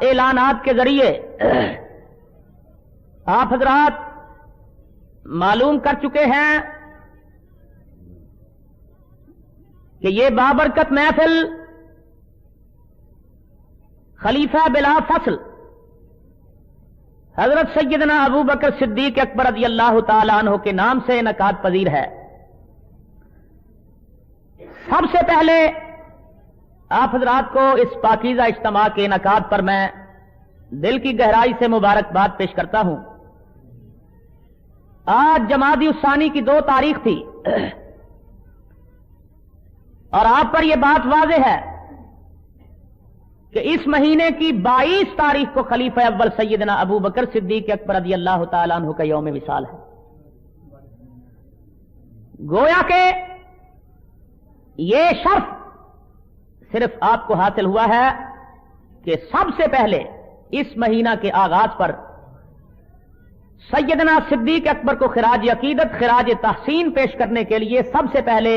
اعلانات کے ذریعے آپ حضرات معلوم کر چکے ہیں کہ یہ بابرکت محفل خلیفہ بلا فصل حضرت سیدنا ابو بکر صدیق اکبر رضی اللہ تعالی عنہ کے نام سے انعقاد پذیر ہے۔ سب سے پہلے آپ حضرات کو اس پاکیزہ اجتماع کے انعقاد پر میں دل کی گہرائی سے مبارکباد پیش کرتا ہوں۔ آج جمادی الثانی کی 2 تاریخ تھی اور آپ پر یہ بات واضح ہے کہ اس مہینے کی 22 تاریخ کو خلیفہ اول سیدنا ابو بکر صدیق اکبر رضی اللہ تعالی عنہ کا یوم وصال ہے۔ گویا کہ یہ شرف صرف آپ کو حاصل ہوا ہے کہ سب سے پہلے اس مہینہ کے آغاز پر سیدنا صدیق اکبر کو خراج عقیدت خراج تحسین پیش کرنے کے لیے سب سے پہلے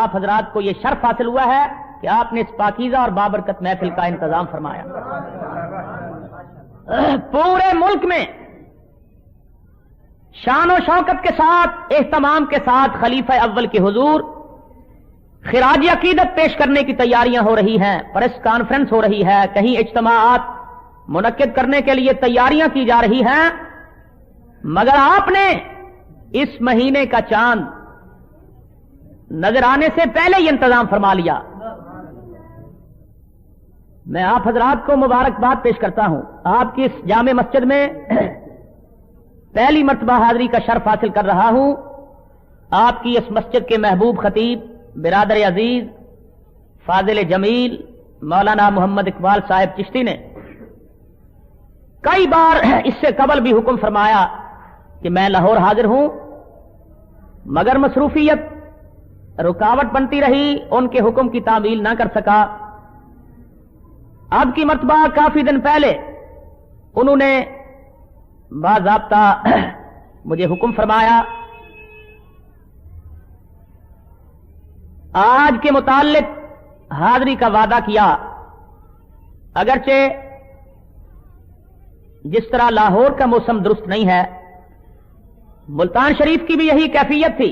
آپ حضرات کو یہ شرف حاصل ہوا ہے کہ آپ نے اس پاکیزہ اور بابرکت محفل کا انتظام فرمایا۔ پورے ملک میں شان و شوکت کے ساتھ اہتمام کے ساتھ خلیفہ اول کے حضور خراج عقیدت پیش کرنے کی تیاریاں ہو رہی ہیں، پریس کانفرنس ہو رہی ہے، کہیں اجتماعات منعقد کرنے کے لیے تیاریاں کی جا رہی ہیں، مگر آپ نے اس مہینے کا چاند نظر آنے سے پہلے ہی انتظام فرما لیا۔ میں آپ حضرات کو مبارکباد پیش کرتا ہوں۔ آپ کی اس جامع مسجد میں پہلی مرتبہ حاضری کا شرف حاصل کر رہا ہوں۔ آپ کی اس مسجد کے محبوب خطیب برادر عزیز فاضل جمیل مولانا محمد اقبال صاحب چشتی نے کئی بار اس سے قبل بھی حکم فرمایا کہ میں لاہور حاضر ہوں، مگر مصروفیت رکاوٹ بنتی رہی، ان کے حکم کی تعمیل نہ کر سکا۔ اب کی مرتبہ کافی دن پہلے انہوں نے باضابطہ مجھے حکم فرمایا، آج کے متعلق حاضری کا وعدہ کیا، اگرچہ جس طرح لاہور کا موسم درست نہیں ہے، ملتان شریف کی بھی یہی کیفیت تھی،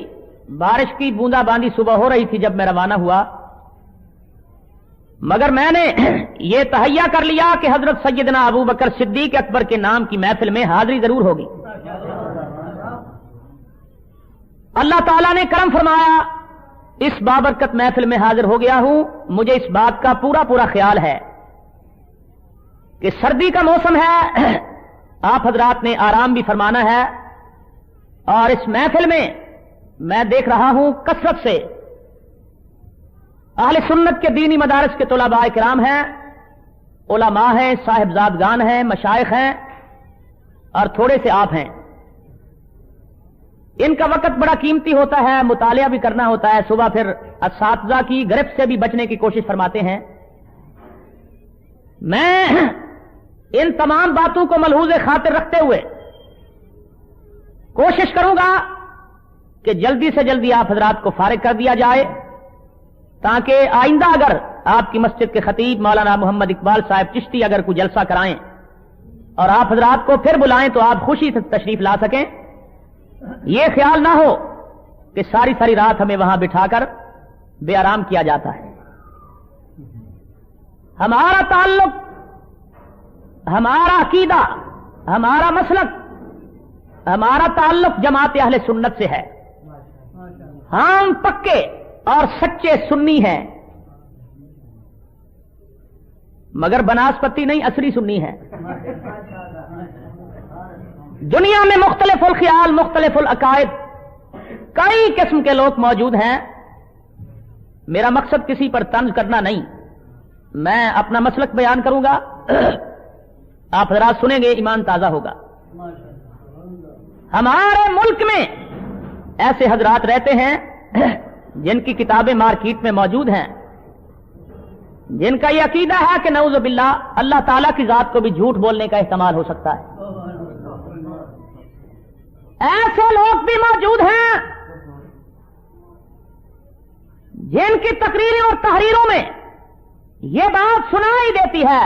بارش کی بوندا باندی صبح ہو رہی تھی جب میں روانہ ہوا، مگر میں نے یہ تہیا کر لیا کہ حضرت سیدنا ابو بکر صدیق اکبر کے نام کی محفل میں حاضری ضرور ہوگی۔ اللہ تعالیٰ نے کرم فرمایا، اس بابرکت محفل میں حاضر ہو گیا ہوں۔ مجھے اس بات کا پورا خیال ہے کہ سردی کا موسم ہے، آپ حضرات نے آرام بھی فرمانا ہے، اور اس محفل میں دیکھ رہا ہوں کثرت سے اہل سنت کے دینی مدارس کے طلباء کرام ہیں، علماء ہیں، صاحبزادگان ہیں، مشائخ ہیں، اور تھوڑے سے آپ ہیں۔ ان کا وقت بڑا قیمتی ہوتا ہے، مطالعہ بھی کرنا ہوتا ہے، صبح پھر اساتذہ کی گرفت سے بھی بچنے کی کوشش فرماتے ہیں۔ میں ان تمام باتوں کو ملحوظ خاطر رکھتے ہوئے کوشش کروں گا کہ جلدی سے جلدی آپ حضرات کو فارغ کر دیا جائے، تاکہ آئندہ اگر آپ کی مسجد کے خطیب مولانا محمد اقبال صاحب چشتی اگر کوئی جلسہ کرائیں اور آپ حضرات کو پھر بلائیں تو آپ خوشی سے تشریف لا سکیں۔ یہ خیال نہ ہو کہ ساری رات ہمیں وہاں بٹھا کر بے آرام کیا جاتا ہے۔ ہمارا تعلق، ہمارا عقیدہ، ہمارا مسلک، ہمارا تعلق جماعت اہل سنت سے ہے۔ ہم پکے اور سچے سنی ہیں، مگر بناسپتی نہیں، اصلی سنی ہے۔ دنیا میں مختلف الخیال، مختلف العقائد، کئی قسم کے لوگ موجود ہیں۔ میرا مقصد کسی پر طنز کرنا نہیں، میں اپنا مسلک بیان کروں گا، آپ حضرات سنیں گے، ایمان تازہ ہوگا۔ ہمارے ملک میں ایسے حضرات رہتے ہیں جن کی کتابیں مارکیٹ میں موجود ہیں، جن کا یہ عقیدہ ہے کہ نعوذ باللہ اللہ تعالیٰ کی ذات کو بھی جھوٹ بولنے کا احتمال ہو سکتا ہے۔ ایسے لوگ بھی موجود ہیں جن کی تقریروں اور تحریروں میں یہ بات سنائی دیتی ہے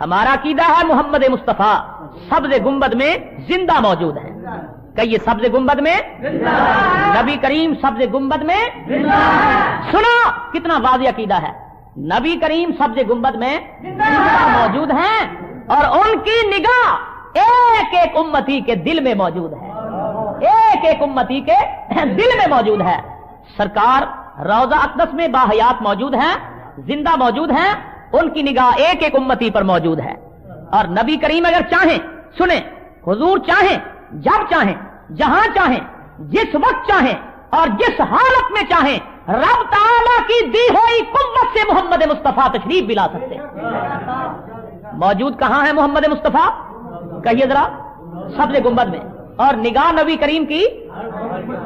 ہمارا عقیدہ ہے محمد مصطفیٰ سبز گنبد میں زندہ موجود ہے. کہیے سبز گنبد میں نبی کریم سبز گنبد میں سنا کتنا واضح عقیدہ ہے. نبی کریم سبز گنبد میں موجود ہیں اور ان کی نگاہ ایک ایک امتی کے دل میں موجود ہے. ایک ایک امتی کے دل میں موجود ہے. سرکار روضہ اقدس میں باحیات موجود ہیں, زندہ موجود ہیں. ان کی نگاہ ایک ایک امتی پر موجود ہے. اور نبی کریم اگر چاہیں, سنیں, حضور چاہیں, جب چاہیں, جہاں چاہیں, جس وقت چاہیں اور جس حالت میں چاہیں, رب تعالیٰ کی دی ہوئی قوت سے محمد مصطفیٰ تشریف بھی لا سکتے ہیں. موجود کہاں ہے محمد مصطفیٰ؟ کہیے ذرا, سبز گنبد میں. اور نگاہ نبی کریم کی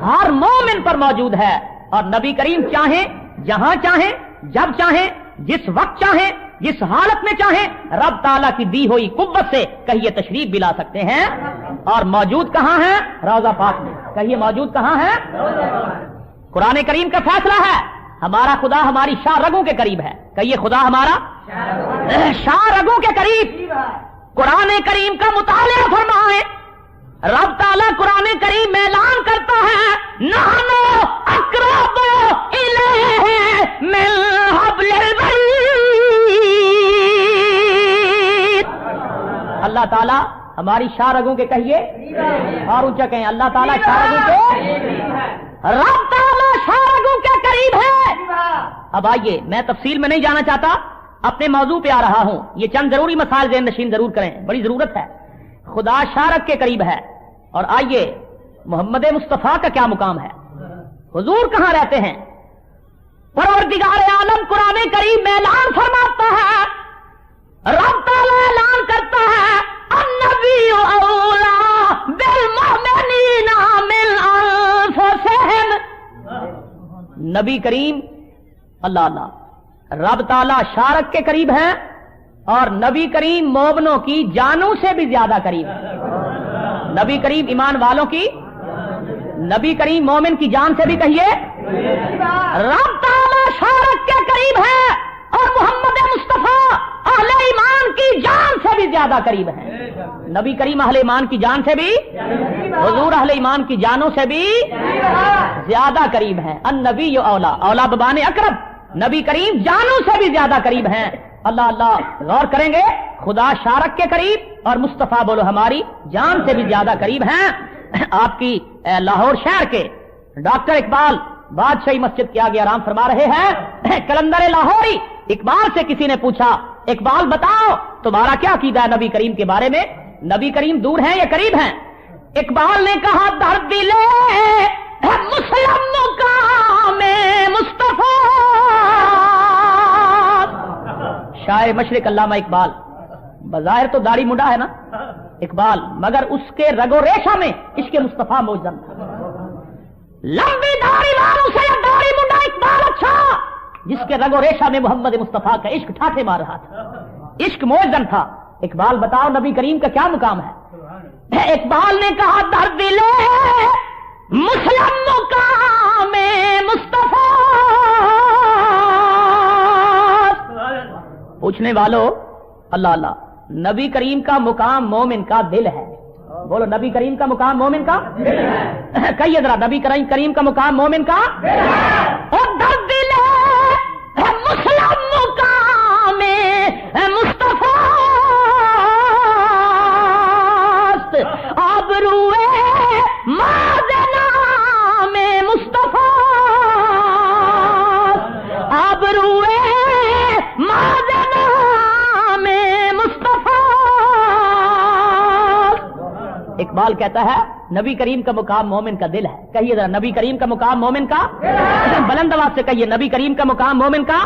ہر مومن پر موجود ہے. اور نبی کریم چاہیں, جہاں چاہیں, جب چاہیں, جس وقت چاہیں, جس حالت میں چاہیں, رب تعالیٰ کی دی ہوئی قوت سے کہیے تشریف بھی لا سکتے ہیں. اور موجود کہاں ہے؟ روضہ پاک میں. کہیے موجود کہاں ہے؟ قرآن کریم کا فیصلہ ہے, ہمارا خدا ہماری شاہ رگوں کے قریب ہے. کہیے خدا ہمارا شاہ رگوں کے قریب. قرآن کریم کا مطالعہ فرمائیں. رب تعالیٰ قرآن کریم میں اعلان کرتا ہے, نحنو اقرب الیہ من حبل الورید. اللہ تعالیٰ ہماری شاہ رگوں کے, کہیے اور اونچا کہیں, اللہ تعالیٰ شاہ رگوں کے, رب تعالیٰ شاہ رگوں کے قریب ہے. اب آئیے, میں تفصیل میں نہیں جانا چاہتا, اپنے موضوع پہ آ رہا ہوں. یہ چند ضروری مسائل ذہن نشین ضرور کریں, بڑی ضرورت ہے. خدا شاہ رگ کے قریب ہے. اور آئیے, محمد مصطفیٰ کا کیا مقام ہے؟ حضور کہاں رہتے ہیں؟ پروردگار عالم قرآن کریم میں اعلان فرماتا ہے, رب تعالیٰ اعلان کرتا ہے, النبی اولا بالمؤمنین من انفسہم. نبی کریم, اللہ اللہ, رب تعالیٰ شارک کے قریب ہیں اور نبی کریم مومنوں کی جانوں سے بھی زیادہ قریب ہے. نبی کریم ایمان والوں کی, نبی کریم مومن کی جان سے بھی, کہیے رب تعالیٰ شارک کے قریب ہے اور محمد مصطفیٰ اہل ایمان کی جان سے بھی زیادہ قریب ہے. نبی کریم اہل ایمان کی جان سے بھی, حضور اہل ایمان کی جانوں سے بھی زیادہ قریب ہیں. النبی اولا, اولا ببان اقرب, نبی کریم جانوں سے بھی زیادہ قریب ہیں. اللہ اللہ, غور کریں گے, خدا شارک کے قریب اور مصطفیٰ بولو ہماری جان سے بھی زیادہ قریب ہیں. آپ کی لاہور شہر کے ڈاکٹر اقبال بادشاہی مسجد کے آگے آرام فرما رہے ہیں. کلندر لاہوری اقبال سے کسی نے پوچھا, اقبال بتاؤ تمہارا کیا عقیدہ ہے نبی کریم کے بارے میں, نبی کریم دور ہیں یا قریب ہیں؟ اقبال نے کہا, درد دلے مسلم مقام مصطفیٰ. شاعر مشرق علامہ اقبال, بظاہر تو داڑھی منڈا ہے نا اقبال, مگر اس کے رگ و ریشہ میں عشق مصطفیٰ موجود تھا. لمبی داڑھی والوں سے داڑھی منڈا اقبال اچھا, جس کے رگ و ریشہ میں محمد مصطفیٰ کا عشق ٹھاٹھے مار رہا تھا, عشق موجود تھا. اقبال بتاؤ نبی کریم کا کیا مقام ہے؟ اقبال نے کہا, درد لے مسلم مقام مصطفیٰ. پوچھنے والوں, اللہ اللہ, نبی کریم کا مقام مومن کا دل ہے. بولو نبی کریم کا مقام مومن کا دل ہے. کہیے ذرا, نبی کریم کا مقام مومن کا اور درد دل ہے مسلم مقام مصطفیٰ. آبروئے مادنا میں مصطفیٰ, آبروئے مادنا میں مصطفیٰ. اقبال کہتا ہے نبی کریم کا مقام مومن کا دل ہے. کہیے ذرا, نبی کریم کا مقام مومن کا, بلند آواز سے کہیے, نبی کریم کا مقام مومن کا.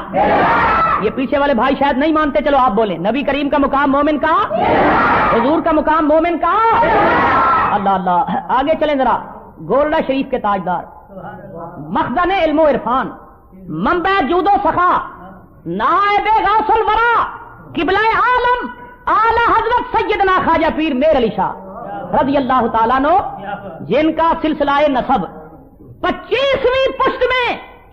یہ پیچھے والے بھائی شاید نہیں مانتے, چلو آپ بولیں, نبی کریم کا مقام مومن کا, حضور کا مقام مومن کا. اللہ اللہ, آگے چلیں ذرا. گولڈا شریف کے تاجدار, مخزن علم و عرفان, منبع جود و سخا, نائب غوث الورا, قبلہ عالم اعلی حضرت سیدنا خواجہ پیر میر علی شاہ رضی اللہ تعالیٰ عنہ, جن کا سلسلہ نسب 25ویں پشت میں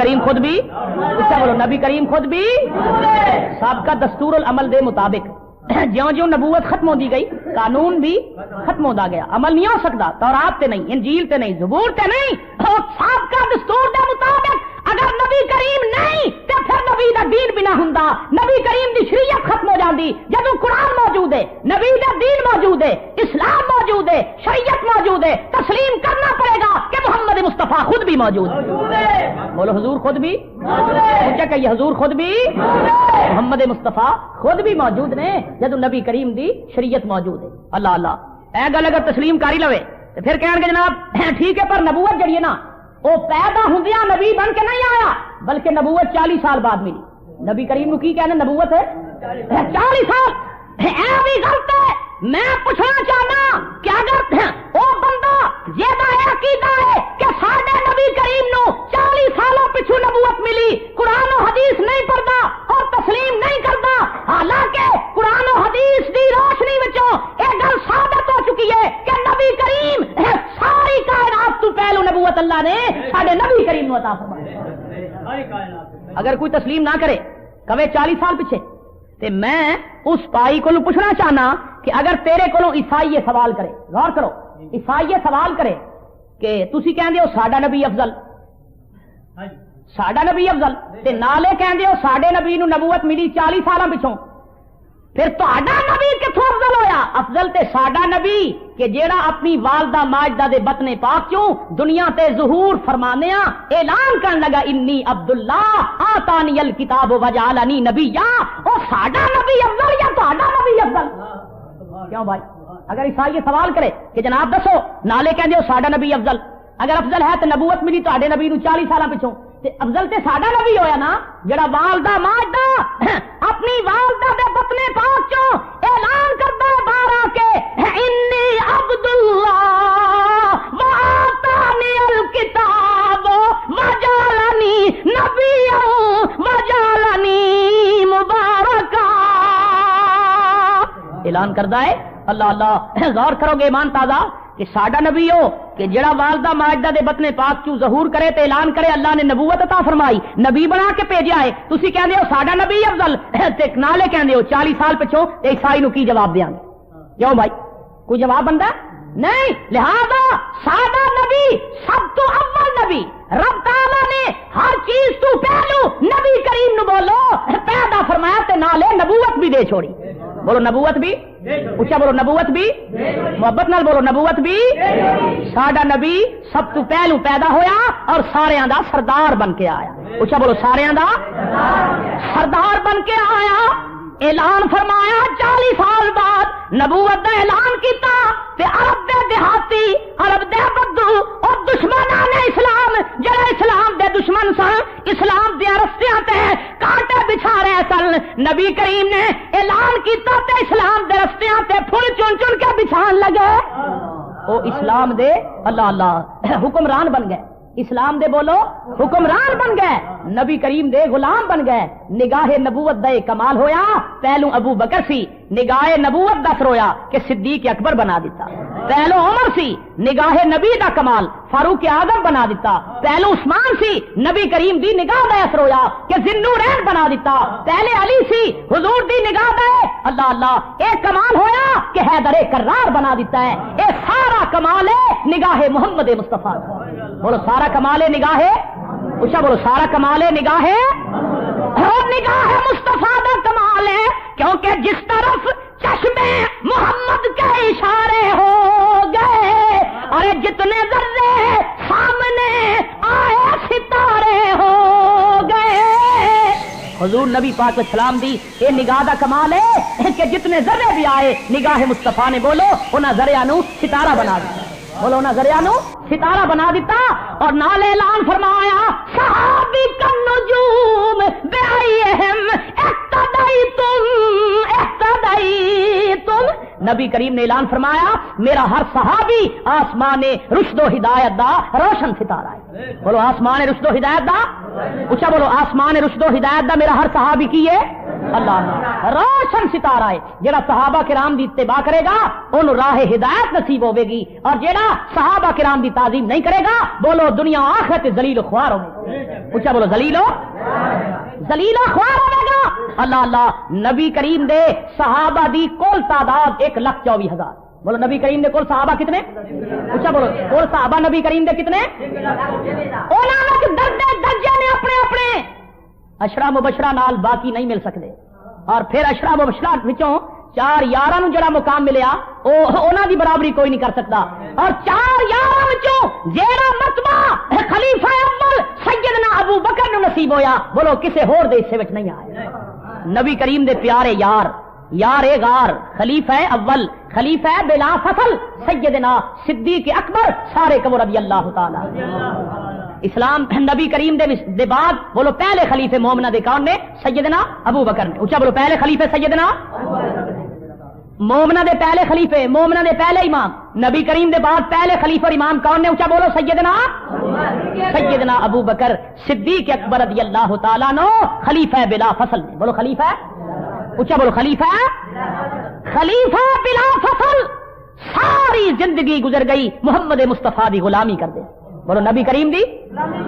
کریم خود بھی اچھا بولو نبی کریم خود بھی سابقہ دستور العمل دے مطابق جیوں جیوں نبوت ختم ہوتی گئی قانون بھی ختم ہوتا گیا عمل نہیں ہو سکتا تورات تے نہیں انجیل تے نہیں زبور تے نہیں اور سابقہ دستور دے مطابق اگر نبی کریم نہیں تے پھر نبی دا دین بھی نہ ہوندا نبی کریم دی شریعت ختم ہو جاندی جدوں قرآن موجود ہے نبی دا دین موجود ہے اسلام موجود ہے شریعت موجود ہے تسلیم کرنا پڑے گا کہ محمد مصطفیٰ خود بھی موجود ہے بولو حضور خود بھی کیا کہیے حضور خود بھی محمد مصطفیٰ خود بھی موجود نے جدوں نبی کریم دی شریعت موجود ہے اللہ اللہ اے گل اگر تسلیم کاری لوے تو پھر کہن گے جناب ٹھیک ہے پر نبوت جڑی ہے نا وہ پیدا ہوندیاں نبی بن کے نہیں آیا بلکہ نبوت 40 سال بعد ملی نبی کریم نو کی کہنا نبوت ہے 40 سال اے بھی غلط ہے میں پوچھنا چاہنا کہ اگر وہ بندہ یہ عقیدہ ہے کہ ساڈے نبی کریم نو 40 سالوں پچھو نبوت ملی قرآن و حدیث نہیں پڑھتا اور تسلیم نہیں کرتا حالانکہ قرآن و حدیث دی روشنی وچوں یہ گل ثابت ہو چکی ہے کہ نبی کریم ساری کائنات تو پہلو نبوت اللہ نے ساڈے نبی کریم نو عطا فرمائی اگر کوئی تسلیم نہ کرے کبھی 40 سال پیچھے تے میں اس پائی کو پوچھنا چاہنا کہ اگر تیرے کو عیسائی یہ سوال کرے غور کرو عیسائی یہ سوال کرے کہ تسی کہندے ہو ساڈا نبی افضل ساڈا نبی افضل تے نالے کہندے ہو ساڈے نبی نو نبوت ملی 40 سالاں پچھوں پھر تہاڈا نبی کتھوں افضل ہویا افضل تے ساڈا نبی کہ جیڑا اپنی والدہ ماجدہ دے بطن پاک چوں دنیا تے ظہور فرمانیاں اعلان کرن لگا انی عبداللہ آتانی الکتاب وجعلنی نبیا او ساڈا نبی افضل یا تہاڈا نبی افضل کیوں بھائی اگر عیسائی یہ سوال کرے کہ جناب دسو نالے کہندے ہو ساڈا نبی افضل اگر افضل ہے تو نبوت ملی تہاڈے نبی نو 40 سالاں پچھوں تے افضل تے ساڈا نبی ہویا نا جڑا والدہ ماجدہ اپنی والدہ دے بطن پاک چوں اعلان کردا ہے باہر آ کے انی عبداللہ وآتانی الکتاب وجعلنی نبیا وجعلنی مبارکا اعلان کردا ہے اللہ اللہ غور کرو گے ایمان تازہ کہ ساڈا نبی ہو کہ جڑا والدہ ماجدہ دے بطن پاک چوں ظہور کرے تے اعلان کرے اللہ نے نبوت عطا فرمائی نبی بنا کے بھیجا ہے تسی کہندے ہو ساڈا نبی افضل تے نالے کہندے ہو 40 سال پچھوں تے عیسائی نو کی جواب دیاں گے کیوں بھائی کوئی جواب بندا نہیں لہذا ساڈا نبی سب تو اول نبی رب تعالی نے ہر چیز تو پہلو نبی کریم نو بولو پیدا فرمایا تے نالے نبوت بھی دے چھوڑی بولو نبوت بھی اچھا بولو نبوت بھی محبت نال بولو نبوت بھی ساڈا نبی سب تو پہلو پیدا ہویا اور ساریاں دا سردار بن کے آیا اچھا بولو ساریاں دا سردار بن کے آیا اعلان فرمایا 40 سال بعد نبوت دا اعلان کیتا تے عرب دے دیہاتی عرب دے بدو اور دشمنان اسلام جڑا اسلام دے دشمن سن اسلام دے رستیاں تے کانٹے بچھا رہے سن نبی کریم نے اعلان کیتا تے اسلام دے رستیاں تے پھول چن چن کے بچھان لگے او اسلام دے اللہ اللہ حکمران بن گئے اسلام دے بولو حکمران بن گئے نبی کریم دے غلام بن گئے نگاہ نبوت دے کمال ہویا پہلو ابو بکر سی نگاہ نبوت دا سرویا کہ صدیق اکبر بنا دیتا پہلو عمر سی نگاہ نبی دا کمال فاروق اعظم بنا دیتا پہلو عثمان سی نبی کریم دی نگاہ دا اثر ہویا کہ ذوالنورین بنا دیتا پہلے علی سی حضور دی نگاہ دا اللہ اللہ اے کمال ہویا کہ حیدر کرار بنا دیتا ہے اے سارا کمال ہے نگاہ محمد مصطفیٰ بولو سارا کمال ہے نگاہ اچھا بولو سارا کمال ہے نگاہ نگاہ مصطفیٰ دا کمال ہے کیونکہ جس طرف چشمے محمد کے اشارے ہو گئے اور جتنے ذرے سامنے آئے ستارے ہو گئے حضور نبی پاک علیہ السلام دی اے نگاہ دا کمال ہے کہ جتنے ذرے بھی آئے نگاہ مصطفیٰ نے بولو انہاں ذریعہ نو ستارہ بنا دیا بولو نا ذریعہ نو ستارہ بنا دیتا اور نال اعلان فرمایا صحابی کن نجوم بعیہم اقتدیتم نبی کریم نے اعلان فرمایا میرا ہر صحابی آسمان رشد و ہدایت دا روشن ستارہ ہے بولو آسمان رشد و ہدایت دا اچھا بولو آسمان رشد و ہدایت دا میرا ہر صحابی کی ہے اللہ روشن ستارہ ہے جڑا صحابہ کرام دی اتباع کرے گا ان راہ ہدایت نصیب ہوے گی، اور جڑا صحابہ کرام دی تعظیم نہیں کرے گا بولو دنیا آخرت ذلیل و خوار ہوے گا۔ اونچا بولو ذلیل و خوار ہوے گا۔ اللہ اللہ نبی کریم دے صحابہ دی کل تعداد 1,24,000۔ بولو نبی کریم دے کل صحابہ کتنے؟ اونچا بولو کل صحابہ نبی کریم دے کتنے؟ انہاں دے درجے نے اپنے اپنے اشرا مبشرہ نال باقی نہیں مل سکتے، اور پھر اشرا مبشرہ وچوں 4 یاراں نوں جڑا مقام ملیا انہاں دی برابری کوئی نہیں کر سکتا، اور 4 یاراں وچوں جیڑا مرتبہ خلیفہ اول سیدنا ابو بکر نوں نصیب ہویا بولو کسے ہور دے حصے وچ نہیں آیا۔ نبی کریم دے پیارے یار غار خلیفہ اول خلیفہ بلا فصل سیدنا صدیق اکبر سارے کبر رضی اللہ تعالی۔ اسلام نبی کریم دے بعد بولو پہلے خلیفے مومنہ دے کون نے؟ سیدنا ابو بکر نے۔ اونچا بولو پہلے خلیفے سیدنا مومنہ دے پہلے خلیفے، مومنہ دے پہلے امام، نبی کریم دے بعد پہلے خلیفہ اور امام کون نے؟ اونچا بولو سیدنا ابو بکر صدیق اکبر رضی اللہ تعالیٰ عنہ خلیفہ بلا فصل نے۔ بولو خلیفہ، اونچا بولو خلیفہ بلا فصل ساری زندگی گزر گئی محمد مصطفیٰ دی غلامی کر دے۔ بولو نبی کریم دی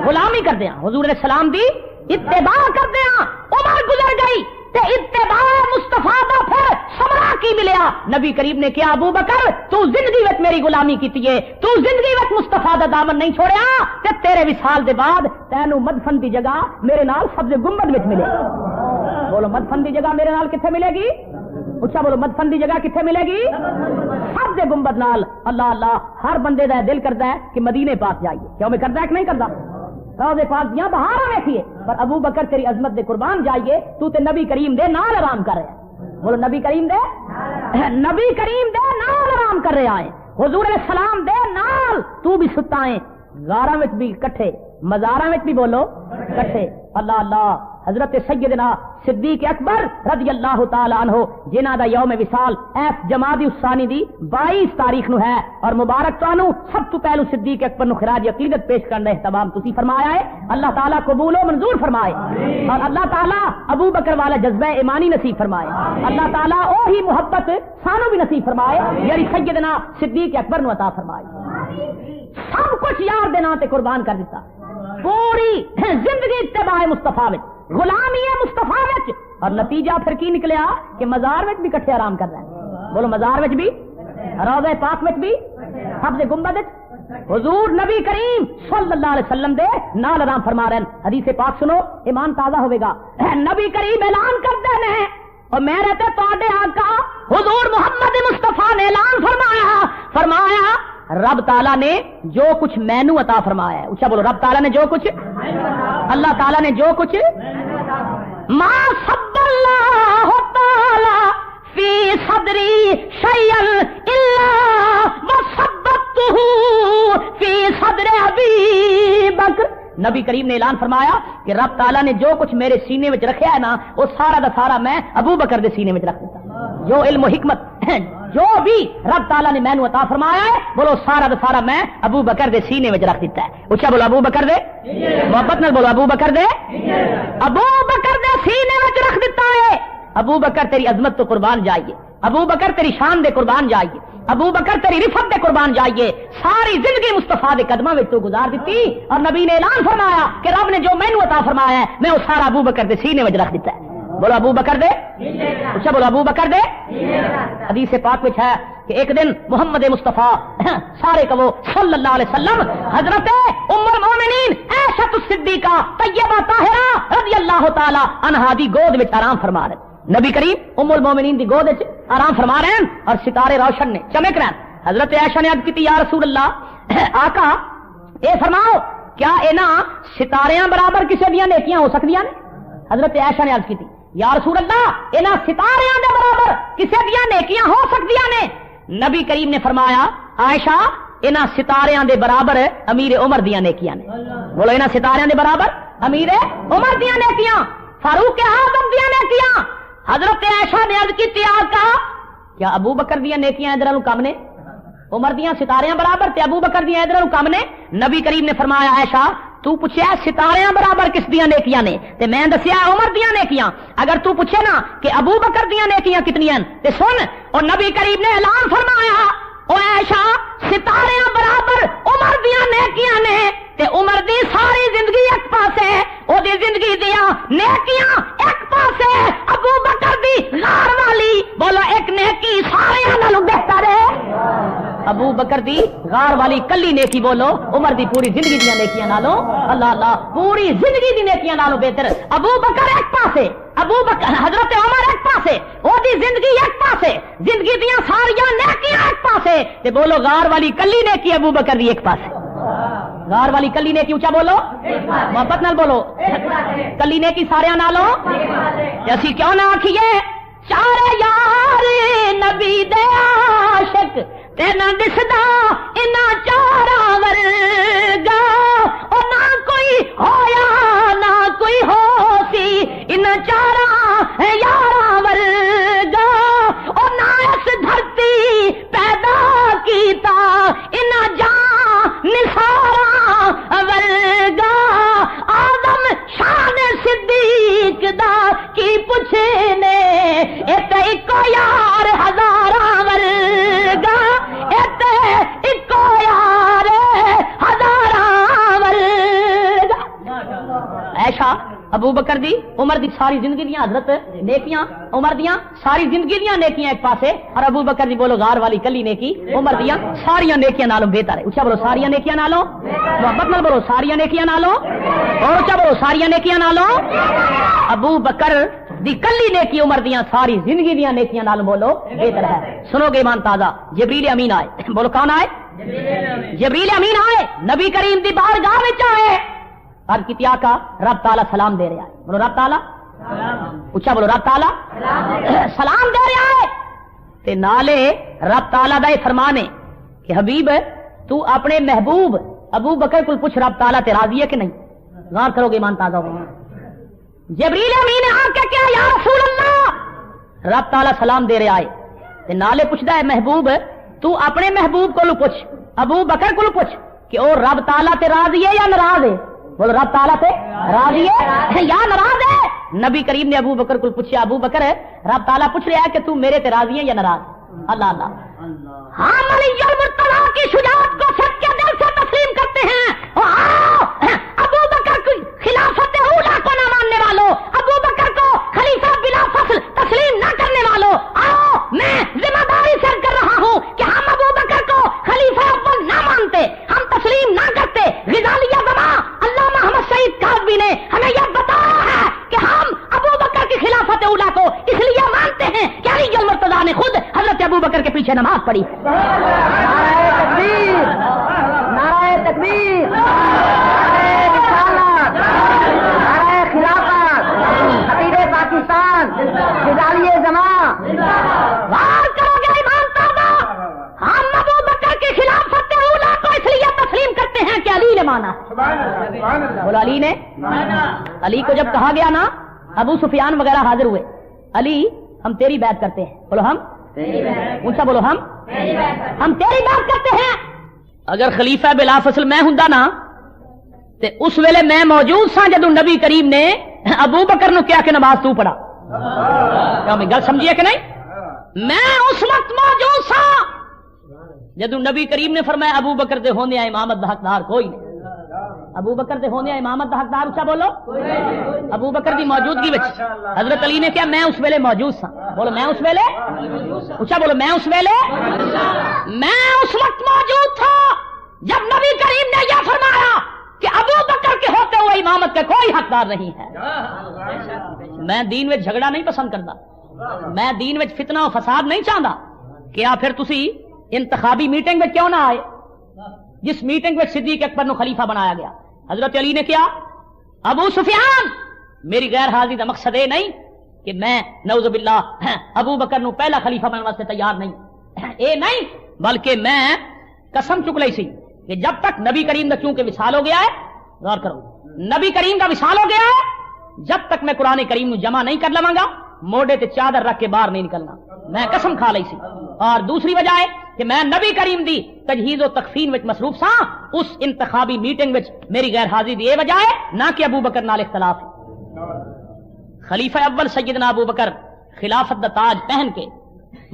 غلامی کر دیا، حضور علیہ السلام دی اتباع کر دیا۔ عمر گزر گئی تے اتباع مصطفیٰ دا پھر ثمرہ کی ملیا۔ نبی کریم نے کیا ابو بکر تو زندگی وچ میری غلامی کیتی ہے، تو زندگی وچ مصطفیٰ دا دامن نہیں چھوڑیا تے تیرے وصال دے بعد تینوں مدفن دی جگہ میرے نال سبز گنبد وچ ملے۔ بولو مدفن دی جگہ میرے نال کتھے ملے گی؟ اچھا بولو مدفن دی جگہ کتھے ملے گی؟ سبز گنبد نال۔ اللہ اللہ ہر بندے دا دل کرتا ہے کہ مدینے پاس جائیے، کیوں میں کرتا ہے کہ نہیں کرتا؟ روضے پاک دیاں بہاراں ویکھیے، پر ابو بکر تیری عظمت دے قربان جائیے تو تے نبی کریم دے نال آرام کر رہا ہے۔ بولو نبی کریم دے نال آرام کر رہا ہے، حضور علیہ السلام دے نال تو بھی ستا ہے، غاراں وچ بھی کٹھے، مزاراں وچ بھی بولو کٹھے۔ اللہ اللہ حضرت سیدنا صدیق اکبر رضی اللہ تعالی عنہ جنہ دا یوم وصال ایس جمادی الثانی دی 22 تاریخ نو ہے، اور مبارک تانوں سب تو پہلو صدیق اکبر نو خراج عقیدت پیش کرنے اہتمام تسی فرمایا ہے۔ اللہ تعالیٰ قبول و منظور فرمائے، اور اللہ تعالیٰ ابو بکر والا جذبہ ایمانی نصیب فرمائے، اللہ تعالیٰ اوہی محبت سانو بھی نصیب فرمائے یعنی سیدنا صدیق اکبر نو عطا فرمائے۔ سب کچھ یار دے نام تے قربان کر دیتا، پوری زندگی اتباع مصطفیٰ وچ، غلامی مصطفیٰ وچ، اور نتیجہ پھر کی نکلیا کہ مزار وچ بھی کٹھے آرام کر رہے ہیں۔ بولو مزار وچ بھی، روضہ پاک وچ بھی، سبز گنبد وچ حضور نبی کریم صلی اللہ علیہ وسلم دے نال آرام فرما رہے ہیں۔ حدیث پاک سنو ایمان تازہ ہوے گا۔ نبی کریم اعلان کرتے ہیں اور میرے تے تواڈے آقا حضور محمد مصطفیٰ نے اعلان فرمایا رب تعالیٰ نے جو کچھ مینو عطا فرمایا ہے۔ اچھا بولو رب تعالیٰ نے جو کچھ، اللہ تعالیٰ نے جو کچھ، ما صب اللہ تعالی فی صدری شیئا الا وصبته فی صدر ابی بکر۔ نبی کریم نے اعلان فرمایا کہ رب تعالیٰ نے جو کچھ میرے سینے میں رکھا ہے نا وہ سارا دا سارا میں ابو بکر دے سینے میں رکھ دیتا۔ جو علم و حکمت جو بھی رب تعالیٰ نے میں نو عطا فرمایا ہے بولو سارا دا سارا میں ابو بکر دے سینے میں رکھ دیتا ہے۔ اچھا بولو ابو بکر دے، محبت نال بولو ابو بکر دے سینے میں رکھ دیتا ہے۔ ابو بکر تیری عظمت تو قربان جائیے، ابو بکر تیری شان دے قربان جائیے، ابو بکر تیری رفت دے قربان جائیے۔ ساری زندگی مصطفیٰ دے قدموں میں تو گزار دیتی، اور نبی نے اعلان فرمایا کہ رب نے جو مینو عطا فرمایا ہے میں وہ سارا ابو بکر دے سینے میں رکھ دیتا ہے۔ بولو ابو بکر دے، اچھا بولو ابو بکر دے۔ حدیث پاک میں ہے کہ ایک دن محمد مصطفیٰ سارے کہو صلی اللہ علیہ وسلم حضرت ام المومنین عائشہ الصدیقہ طیبہ طاہرہ رضی اللہ تعالی عنہا دی گود وچ آرام فرما رہے۔ نبی کریم ام المومنین دی گود وچ آرام فرما رہے ہیں اور ستارے روشن نے چمک رہے ہیں۔ حضرت عائشہ نے عرض کی یا رسول اللہ آقا اے فرماؤ کیا انہاں ستاریاں برابر کسی دیاں نیکیاں ہو سکدیاں نے؟ حضرت عائشہ نے عرض کی یا رسول اللہ انہاں ستاریاں دے برابر کسی دیاں نیکیاں ہو سکدیاں نے؟ نبی کریم نے فرمایا عائشہ انہاں ستاریاں دے برابر امیر عمر دیاں نیکیاں نے۔ بولو انہاں ستاریاں دے برابر امیر عمر دیاں نیکیاں، فاروق اعظم دیاں نیکیاں۔ حضرت عائشہ نے عرض کی آقا کیا ابو بکر دیاں نیکیاں ادھر کم نے؟ عمر دیاں ستاریاں برابر تے ابو بکر دیاں ادھر کم نے؟ نبی کریم نے فرمایا عائشہ تو پوچھے ستاریاں برابر کس دیاں نیکیاں نے تے میں دسیا عمر دیاں نیکیاں. اگر تو پوچھے نا کہ ابو بکر دیاں نیکیاں کتنی ہیں تے سن، اور نبی کریم نے اعلان فرمایا او عائشہ ستاریاں برابر عمر دیاں نیکیاں نے تے عمر دی ساری زندگی ایک پاسے، او دی زندگی دیاں نیکیاں ایک پاسے، ابو بکر دی غار والی بولو ایک نیکی سارے نالوں بہتر ہے. ابو بکر دی غار والی کلی نیکی بولو عمر دی پوری زندگی دی نیکیاں نالوں اللہ اللہ پوری زندگی دی نیکیاں نالوں بہتر. ابو بکر ایک پاسے، ابو بکر حضرت عمر ایک پاسے، او دی زندگی ایک پاسے، زندگی دیاں ساریاں نیکیاں ایک پاسے تے بولو غار والی کلی نیکی ابو بکر دی ایک پاسے. غار والی کلی نیکی اونچا بولو محبت نال بولو کلی نیکی سارے نالوں. اسی کیوں نہ آکھیے چار یار نبی دے عاشق تے نہ دسدا انہاں چاراں ورگا، او نہ کوئی ہویا نہ کوئی ہو سی انہاں چاراں یاراں ورگا، او نہ اس دھرتی پیدا کیتا انہاں جان نثاراں ورگا، آدم شان صدیق دا کی پوچھے نے ایک اکو یار ہزاراں ورگا، ایک یار ہزاراں ورگا. عائشہ ابو بکر دی عمر دی ساری زندگی دیاں حضرت نیکیاں، عمر دیاں ساری زندگی دیاں نیکیاں ایک پاسے، اور ابو بکر دی بولو غار والی کلی نیکی عمر دیاں ساریاں نیکیاں نالوں بہتر ہے. اچھا بولو ساریاں نیکیاں نالوں محبت نال بولو ساریاں نیکیاں نالوں، اور اچھا بولو ساریاں نیکیاں نالوں. ابو بکر دی کلی نیکی عمر دیاں ساری زندگی دیاں نیکیاں نالوں بولو بہتر ہے. سنو گے ایمان تازہ، جبریل امین آئے، بولو کون آئے؟ جبریل امین آئے، نبی کریم دی بارگاہ وچ آئے، عرض کی آقا رب تعالی سلام دے رہا ہے. بولو رب تعالی اچھا بولو رب تعالی سلام دے رہا ہے تے نالے رب تعالی دا یہ فرمان ہے کہ حبیب تو اپنے محبوب ابو بکر کو پوچھ رب تعالی تے راضی ہے کہ نہیں. غور کرو گے ایمان تازہ ہو. جبریل امین آ کے کیا یا رسول اللہ رب تعالی سلام دے رہا ہے تے نالے پوچھدا ہے محبوب تو اپنے محبوب کو پوچھ ابو بکر کو پوچھ کہ او رب تعالی تے راضی ہے یا ناراض ہے. بولو رب تعالیٰ تے راضی ہے یا ناراض ہے. نبی کریم نے ابو بکر کو پوچھا ابو بکر رب تعالیٰ پوچھ رہا ہے کہ تو میرے تے راضی ہے یا ناراض. اللہ اللہ ہاں علی المرتضی کی شجاعت کو سب کے دل سے تسلیم کرتے ہیں. ابو بکر کی خلافت اولا کو نہ ماننے والوں، ابو بکر کو خلیفہ بلا فصل تسلیم نہ کرنے والوں، آؤ میں ذمہ داری سے کر رہا ہوں کہ ہم ابو بکر کو خلیفہ اول نہ مانتے، ہم تسلیم نہ کرتے. غزالیہ زماں علامہ احمد سعید کاظمی نے ہمیں یہ بتایا ہے کہ ہم ابو بکر کی خلافت اولا کو اس لیے مانتے ہیں کہ علی المرتضی نے خود حضرت ابو بکر کے پیچھے نماز پڑھی. نعرہ تکبیر، نعرہ رسالت، نعرہ خلافت، خطیب پاکستان، غزالیہ زماں. غور کرو گے ایمان تازہ، ہم ابو بکر کی خلافت اولا کو اس لیے تسلیم کرتے ہیں کہ علی نے مانا. بولا علی نے، علی کو جب کہا گیا نا ابو سفیان وغیرہ حاضر ہوئے، علی ہم تیری بیعت کرتے ہیں. بولو ہم اونچا بولو ہم تیری بات کرتے ہیں. اگر خلیفہ بلا فصل میں ہوں نا تے اس ویلے میں موجود سا جدو نبی کریم نے ابو بکر نو کیا کہ نماز تو پڑھا. کیا میں گل سمجھیے کہ نہیں؟ میں اس وقت موجود سا جدو نبی کریم نے فرمایا ابو بکر دے ہونے امامت دا حقدار کوئی نہیں. ابو بکر دے ہونے امامت دا حقدار اچھا بولو ابو بکر دی موجودگی وچ حضرت علی نے کیا میں اس ویلے موجود سا. بولو میں اس ویلے اچھا بولو میں اس ویلے میں اس وقت موجود تھا جب نبی کریم نے یہ فرمایا کہ ابو بکر کے ہوتے ہوئے امامت کا کوئی حقدار نہیں ہے. میں دین میں جھگڑا نہیں پسند کرتا، میں دین میں فتنہ و فساد نہیں چاہتا. کیا پھر تسی انتخابی میٹنگ میں کیوں نہ آئے جس میٹنگ میں صدیق اکبر نو خلیفہ بنایا گیا؟ حضرت علی نے کیا ابو سفیان میری غیر حاضری کا مقصد یہ نہیں کہ میں نعوذ باللہ ابو بکر نو پہلا خلیفہ بننے واسطے تیار نہیں، اے نہیں، بلکہ میں قسم چک لئی سی کہ جب تک نبی کریم کا کیونکہ وصال ہو گیا ہے، غور کرو نبی کریم کا وصال ہو گیا ہے، جب تک میں قرآن کریم نو جمع نہیں کر لواں گا موڈے تے چادر رکھ کے باہر نہیں نکلنا. میں قسم کھا لئی سی. اور دوسری وجہ ہے کہ میں نبی کریم دی تجہیز و تکفین وچ مصروف سا، اس انتخابی میٹنگ وچ میری غیر حاضری دی وجہ ہے نہ کہ ابو بکر نال اختلاف ہے۔ خلیفہ اول سیدنا ابو بکر خلافت دا تاج پہن کے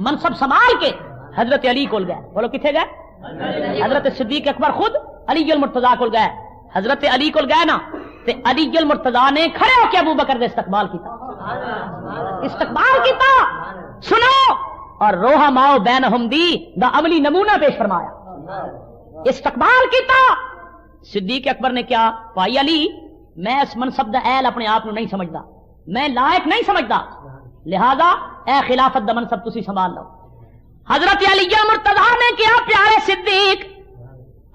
منصب سنبھال کے حضرت علی کول گئے، بولو کتنے گئے؟ حضرت صدیق اکبر خود علی المرتضیٰ کول گئے، حضرت علی کول گئے نا تے علی المرتضیٰ نے کھڑے ہو کے ابو بکر دے استقبال کیتا، سنو، اور روحا ماؤ بینہم دی دا عملی نمونہ پیش فرمایا، استقبال کیتا۔ صدیق اکبر نے کیا؟ بھائی علی، میں اس منصب دا اہل اپنے آپ نو نہیں سمجھدا، میں لائق نہیں سمجھدا، لہذا اے خلافت دا منصب تسی سنبھال لو۔ حضرت علی المرتضیٰ نے کیا؟ پیارے صدیق،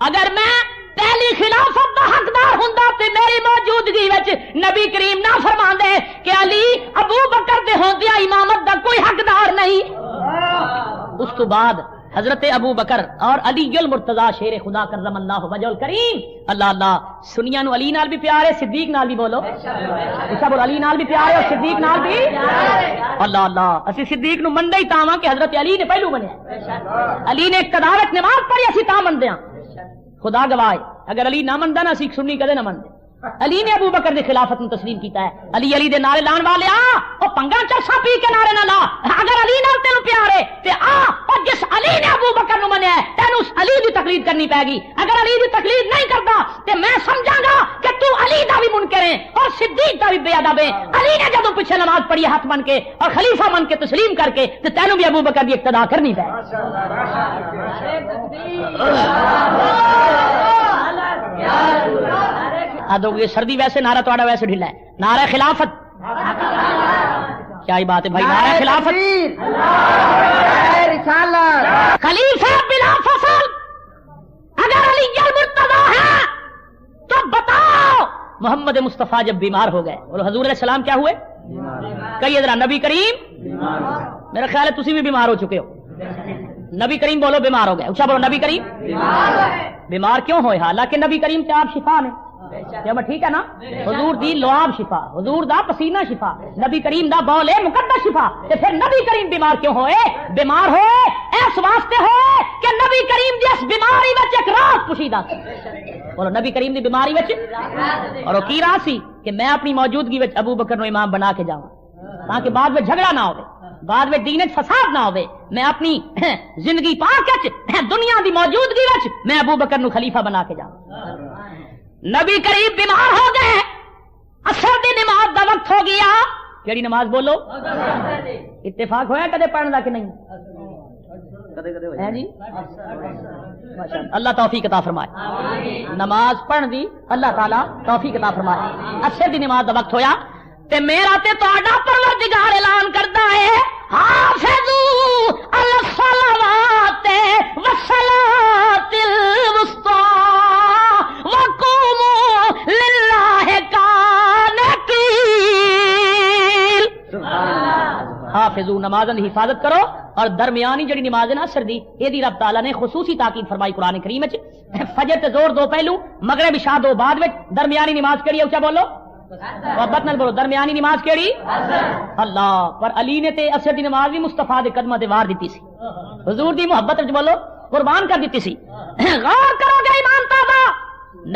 اگر میں پہلی خلافت دا حقدار ہوندا تے میری موجودگی وچ نبی کریم نہ فرماندے کہ علی ابو بکر دے ہوندیا امامت دا کوئی حقدار نہیں۔ اس تو بعد حضرت ابو بکر اور علی المرتضیٰ شیر خدا کرم اللہ وجہ الکریم، اللہ اللہ، سنیا نو علی نال بھی پیارے، صدیق نال بھی بولو، اچھا بولو، علی نال بھی پیارے اور صدیق نال بھی، اللہ اللہ، اسی صدیق نو مندے ہی تاواں کہ حضرت علی نے پہلو منیا، علی نے اقتدارت نماز پڑھی اسی تا مندے ہاں، خدا گواہ، اگر علی نہ مندا نا اسی سنی کدے نہ مندے۔ علی نے ابو بکر دی خلافت نو تسلیم کیتا ہے، علی علی دے نعرے لان والے آ، او پنگا چرسا پی کے نعرے نہ لا، اگر علی نال تینو پیار ہے تے آ، اور جس علی نے ابو بکر نو منیا ہے تینو اس علی دی تقلید کرنی پے گی، اگر علی دی تقلید نہیں کردا تے میں سمجھاں گا کہ تو علی دا بھی منکر ہے اور صدیق دا بھی بے ادب ہے۔ علی نے جدوں پیچھے نماز پڑھی ہاتھ بن کے اور خلیفہ بن کے تسلیم کر کے تے تینو بھی ابو بکر دی اقتدا کرنی پے۔ سردی ویسے نعرہ تھوڑا ویسے ڈھیلا ہے، نعرہ خلافت، کیا ہی بات ہے بھائی، نعرہ خلافت، خلیفہ بلا فصل، اگر علی المرتضیٰ ہے تو بتاؤ محمد مصطفیٰ جب بیمار ہو گئے اور حضور علیہ السلام کیا ہوئے؟ کہیے ذرا، نبی کریم، میرا خیال ہے تسی بھی بیمار ہو چکے ہو، نبی کریم بولو بیمار ہو گئے، اچھا بولو نبی کریم بیمار کیوں ہوئے؟ حالانکہ نبی کریم تے آپ شفا نے، ٹھیک ہے نا، حضور دی لعاب شفا، حضور دا پسینہ شفا، نبی کریم دا بول مقدس شفا، تے پھر نبی کریم بیمار کیوں ہوئے؟ بیمار ہوئے اس واسطے ہوئے کہ نبی کریم دی اس بیماری وچ ایک راز پوشیدہ سی، بولو نبی کریم دی بیماری وچ، اور وہ کی راز سی کہ میں اپنی موجودگی وچ ابو بکر نو امام بنا کے جاواں تاکہ بعد میں جھگڑا نہ ہوئے، بعد میں دین فساد نہ ہوئے، میں اپنی زندگی پاک دنیا دی موجودگی وچ میں ابو بکر نو خلیفہ بنا کے جاواں۔ نبی کریم بیمار ہو گئے، عصر دی نماز دا وقت ہو گیا، کیڑی نماز بولو؟ اتفاق ہویا کدے پڑھن دا کہ نہیں؟ جی اللہ توفیق عطا فرمائے، نماز پڑھن دی اللہ تعالی توفیق عطا فرمائے۔ عصر دی نماز دا وقت ہویا تے میرا تے تہاڈا پروردگار اعلان کردا ہے، حافظوا علی الصلوات والصلاۃ الوسطی وقوموا للہ قانتین۔ حافظوا، نماز دی حفاظت کرو، اور درمیانی جڑی نماز ہے نا عصر دی، اے دی رب تعالی نے خصوصی تاکید فرمائی قرآن کریم وچ، فجر تے زور دو پہلو، مغرب عشاء دو بعد وچ، درمیانی نماز کیڑی ہے؟ اونچا بولو، محبت نال بولو، درمیانی نماز کیڑی؟ اللہ، پر علی نے تے عصر دی نماز بھی مصطفیٰ دے قدماں تے وار دتی سی، حضور دی محبت وچ بولو قربان کر دتی سی۔ غور کرو گے ایمان تابا،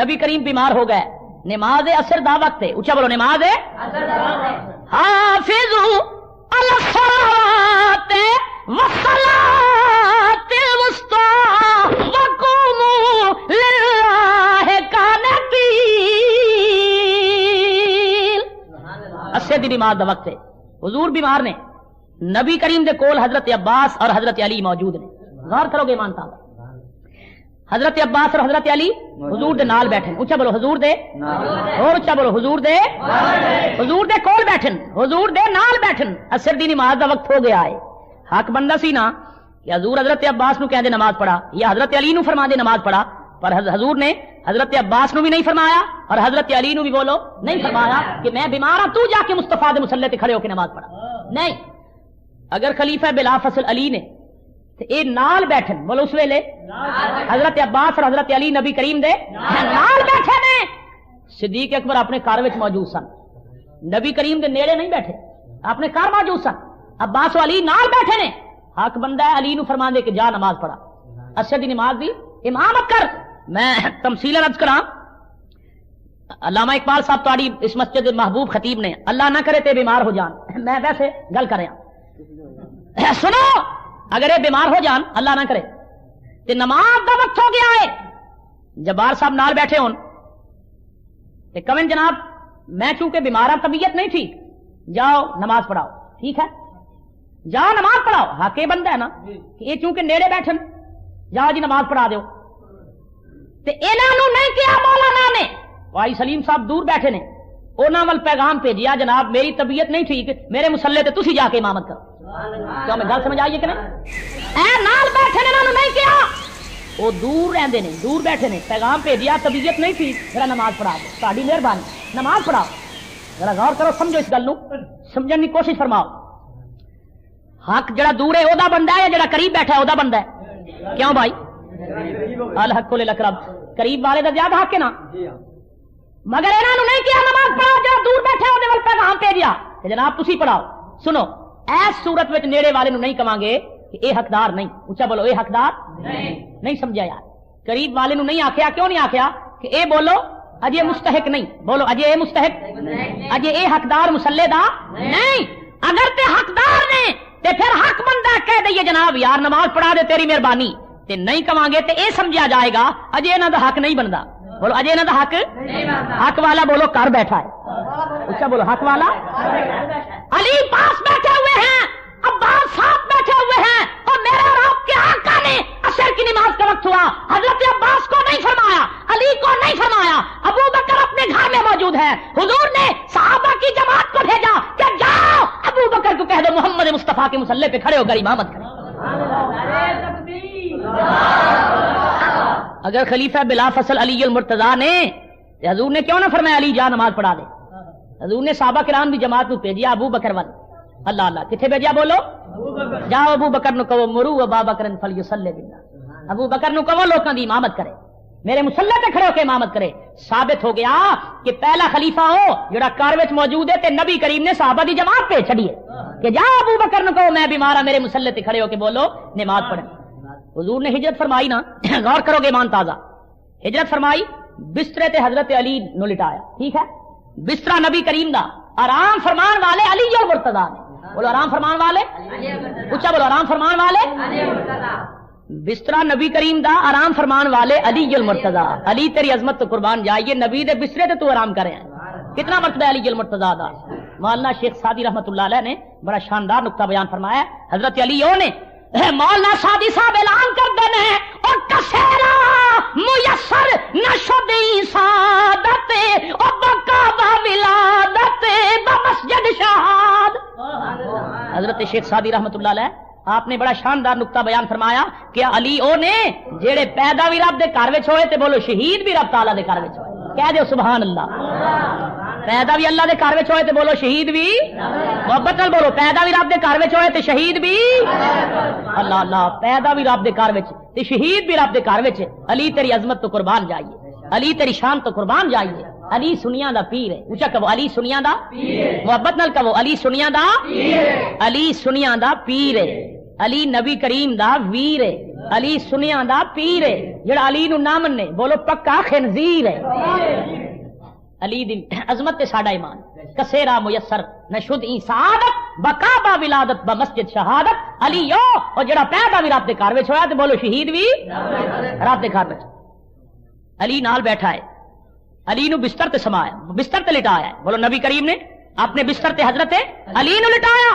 نبی کریم بیمار ہو گئے، نماز عصر دا وقت ہے، اونچا بولو نماز ہے حافظوا علی الصلاۃ والصلاۃ الوسطی وقوموا للہ قانتین۔ عصر دی نماز دا وقت ہے، حضور بیمار نے، نبی کریم دے کول حضرت عباس اور حضرت علی موجود نے، غور کرو گے ایمان تعالی، حضرت عباس اور حضرت علی حضور دے نال بیٹھن، اونچا بولو حضور دے، اور اونچا بولو حضور دے کول بیٹھن، حضور دے نال بیٹھن، عصر دی نماز دا وقت ہو گیا ہے، حق بندہ سی نا کہ حضور حضرت عباس نو کہندے نماز پڑھا، یا حضرت علی نو فرما دے نماز پڑھا، پر حضور نے حضرت عباس نو بھی نہیں فرمایا اور حضرت علی نو بھی بولو نہیں فرمایا کہ میں بیمار ہوں، تو جا کے مصطفیٰ دے مصلی تے کھڑے ہو کے نماز پڑھا، نہیں۔ اگر خلیفہ بلا فصل علی نے تے اے نال بیٹھن، بولو اس ویلے حضرت عباس اور حضرت علی نبی کریم دے نال بیٹھے نے، صدیق اکبر اپنے کار وچ موجود سن، نبی کریم دے نیڑے نہیں بیٹھے، اپنے کار موجود سن، عباس و علی نال بیٹھے نے، حق بندہ ہے علی نو فرما دے کہ جا نماز پڑھا، اسد دی نماز دی امامت کر. میں تمثیل عرض کراں علامہ اقبال صاحب تاری اس مسجد محبوب خطیب نے اللہ نہ کرے تے بیمار ہو جان. میں ویسے گل کر رہا سنو اگر یہ بیمار ہو جان اللہ نہ کرے تے نماز دا وقت ہو گیا ہے جبار صاحب نال بیٹھے ہون تے کمن جناب میں چونکہ بیمار ہوں طبیعت نہیں ٹھیک جاؤ نماز پڑھاؤ. ٹھیک ہے جاؤ نماز پڑھاؤ. حق بندہ ہے نا یہ چونکہ نیڑے بیٹھن جاؤ جی نماز پڑھا دیو. تے انہاں نوں نہیں کیا مولانا نے بھائی سلیم صاحب دور بیٹھے نے انہاں ول پیغام بھیجیا جناب میری طبیعت نہیں ٹھیک میرے مصلے تے تسی جا کے امامت کرو. کیا میں گل سمجھ آئی کہ نہیں؟ اے نال بیٹھے نے انہاں نوں نہیں کیا وہ دور رہندے نے دور بیٹھے نے پیغام بھیجیا طبیعت نہیں ٹھیک ذرا نماز پڑھا دو. تہاڈی مہربانی نماز پڑھاؤ. ذرا غور کرو سمجھو اس گل نوں سمجھن دی کوشش فرماؤ. حق جڑا دور ہے اودا بندہ ہے یا جڑا قریب بیٹھا ہے اودا بندہ ہے؟ کیوں بھائی الحق للاقرب قریب والے دا زیادہ حق ہے نا. مگر انہاں نوں نہیں کیا نماز پڑھاؤ جڑا دور بیٹھا اودے ول پیغام بھیجیا کہ جناب تسی پڑھاؤ. سنو ایس صورت وچ نیڑے والے نوں نہیں کہاں گے کہ اے حقدار نہیں. اونچا بولو اے حقدار نہیں سمجھا یار. قریب والے نوں نہیں آکھیا کیوں نہیں آکھیا کہ اے بولو اجے مستحق نہیں. بولو اجے اے مستحق اجے اے حقدار مسلے دا نہیں. اگر تے حقدار نے تے پھر حق بندہ کہہ دئیے جناب یار نماز پڑھا دے تیری مہربانی تے نہیں کہاں گے تے اے سمجھا جائے گا اجے انہاں دا حق نہیں بندا. بولو اجے انہاں دا حق حق والا بولو کر بیٹھا ہے. اچھا بولو حق والا علی پاس بیٹھے ہوئے ہیں عباس ساتھ بیٹھے ہوئے ہیں اور میرے اور آپ کے آقا نے عصر کی نماز کا وقت ہوا حضرت عباس کو نہیں فرمایا علی کو نہیں فرمایا ابو بکر اپنے گھر میں موجود ہے. حضور نے صحابہ کی جماعت کو بھیجا کہ جاؤ ابو بکر کو کہہ دو محمد مصطفیٰ کے مصلی پہ کھڑے ہو کر امامت کریں. اگر خلیفہ بلا فصل علی المرتضیٰ نے حضور نے کیوں نہ فرمایا علی جا نماز پڑھا دے. حضور نے صحابہ کرام کی جماعت کو بھیجیا ابو بکر ول اللہ اللہ کتنے بھیجا بولو جاؤ ابو بکر نو کہو مرو ابا بکر فلیصلی بالناس. ابو بکر نو کہو لوکاں دی امامت کرے میرے مصلی تے کھڑے ہو کے امامت کرے. ثابت ہو گیا کہ پہلا خلیفہ ہو جڑا کار وچ موجود ہے تے نبی کریم نے صحابہ دی جماعت پہ چھڑی ہے کہ جاؤ ابو بکر نو کہو میں بیمار ہوں میرے مصلی تے کھڑے ہو کے بولو نماز پڑھیں. حضور نے ہجرت فرمائی نا غور کرو گے ایمان تازہ ہجرت فرمائی بسترے تے حضرت علی نو لٹایا. ٹھیک ہے بسترا نبی کریم دا آرام فرمان والے علی المرتضیٰ نے. بولو آرام فرمان والے اچھا بولو آرام فرمان والے بسترا نبی کریم دا آرام فرمان والے علی المرتضیٰ. علی تیری عظمت تو قربان جائیے نبی دے بسترے تے تو آرام کرے ہیں. کتنا مرتبہ علی المرتضیٰ دا. مولانا شیخ سعدی رحمت اللہ علیہ نے بڑا شاندار نقطہ بیان فرمایا. حضرت علی نے مولانا سعدی صاحب اعلان کر دینے اور کسیرا میسر نشدی سعادت اور بقا ولادت بمسجد شہاد. حضرت شیخ سعدی رحمت اللہ علیہ آپ نے بڑا شاندار نقطہ بیان فرمایا کہ علی او نے جڑے پیدا بھی رب دے گھر وچ ہوئے تے بولو شہید بھی رب تعالی دے گھر وچ ہوئے. کہہ دیو سبحان اللہ. پیدا بھی اللہ دے گھر وچ ہوئے تے بولو شہید بھی محبت نال بولو پیدا بھی رب دے گھر وچ ہوئے تے شہید بھی اللہ اللہ پیدا بھی رب دے گھر وچ تے شہید بھی رب دے گھر وچ. علی تیری عظمت تو قربان جائیے علی تیری شان تو قربان جائیے. علی سنیاں دا پیر ہے. اونچا کہو علی سنیاں دا محبت نال کہو علی سنیاں دا علی سنیاں دا پیر ہے. علی نبی کریم دا ویر ہے. علی سنیاں دا پیر ہے. جڑا علی نو نہ مننے بولو پکا خنزیر ہے. علی دی عظمت تے ساڈا ایمان کسیرا میسر نشد سعادت بقا با ولادت بمسجد شہادت. علی یو اور جڑا پیدا بھی رب دے گھر وچ ہویا تے بولو شہید بھی رب دے گھر وچ. علی نال بیٹھا ہے علی نو بستر تے سمایا بستر تے لٹایا ہے. بولو نبی کریم نے اپنے بستر تے حضرت علی نو لٹایا.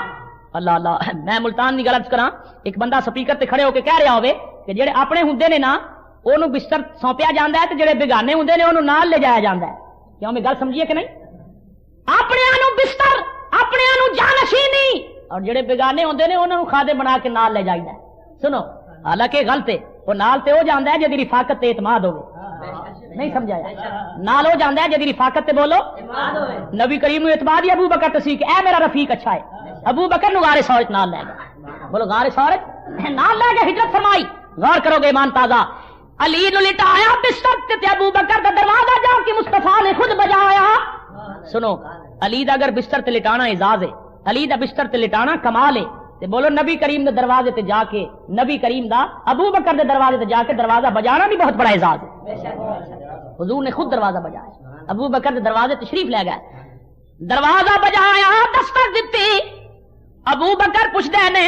اللہ اللہ میں ملتان دی غلط کراں ایک بندہ سپیکر تے کھڑے ہو کے کہہ رہا ہوئے کہ جڑے اپنے ہوندے نے نا اونوں بستر سونپیا جاندا ہے تے جڑے بیگانے ہوندے نے اونوں نال لے جایا جاندا ہے. کیوں میں گل سمجھیے کہ نہیں. اپنے نو بستر اپنے نو جانشینی اور جڑے بیگانے ہوندے نے انہاں نو خادم بنا کے نال لے جائیدا ہے. سنو حالانکہ غلط ہے وہ نال تے ہو جاندا ہے جدی رفاقت تے اعتماد ہوے. نہیں سمجھایا نال ہو جاندا ہے جدی رفاقت تے بولو نبی کریم نو اعتماد ابو بکر تصدیق اے میرا رفیق اچھا ہے. ابو بکر نو غار ثور نال لے گیا. بولو غار ثور نال لے گیا ہجرت فرمائی. غور کرو گے ایمان تازہ علی نو لٹایا بستر تے ابو بکر دا دروازہ جا کے مصطفیٰ نے خود بجایا. سنو علی دا اگر بستر تے لٹانا اعزاز ہے علی دا بستر تے لٹانا کمال ہے تے بولو نبی کریم دے دروازے تے جا کے نبی کریم دا ابو بکر دے دروازے تے جا کے دروازہ بجانا بھی بہت بڑا اعزاز ہے. حضور نے خود دروازہ بجایا. ابو بکر دے دروازے تشریف لے گئے, دروازہ بجایا, دستک دتی. ابو بکر پوچھتے نے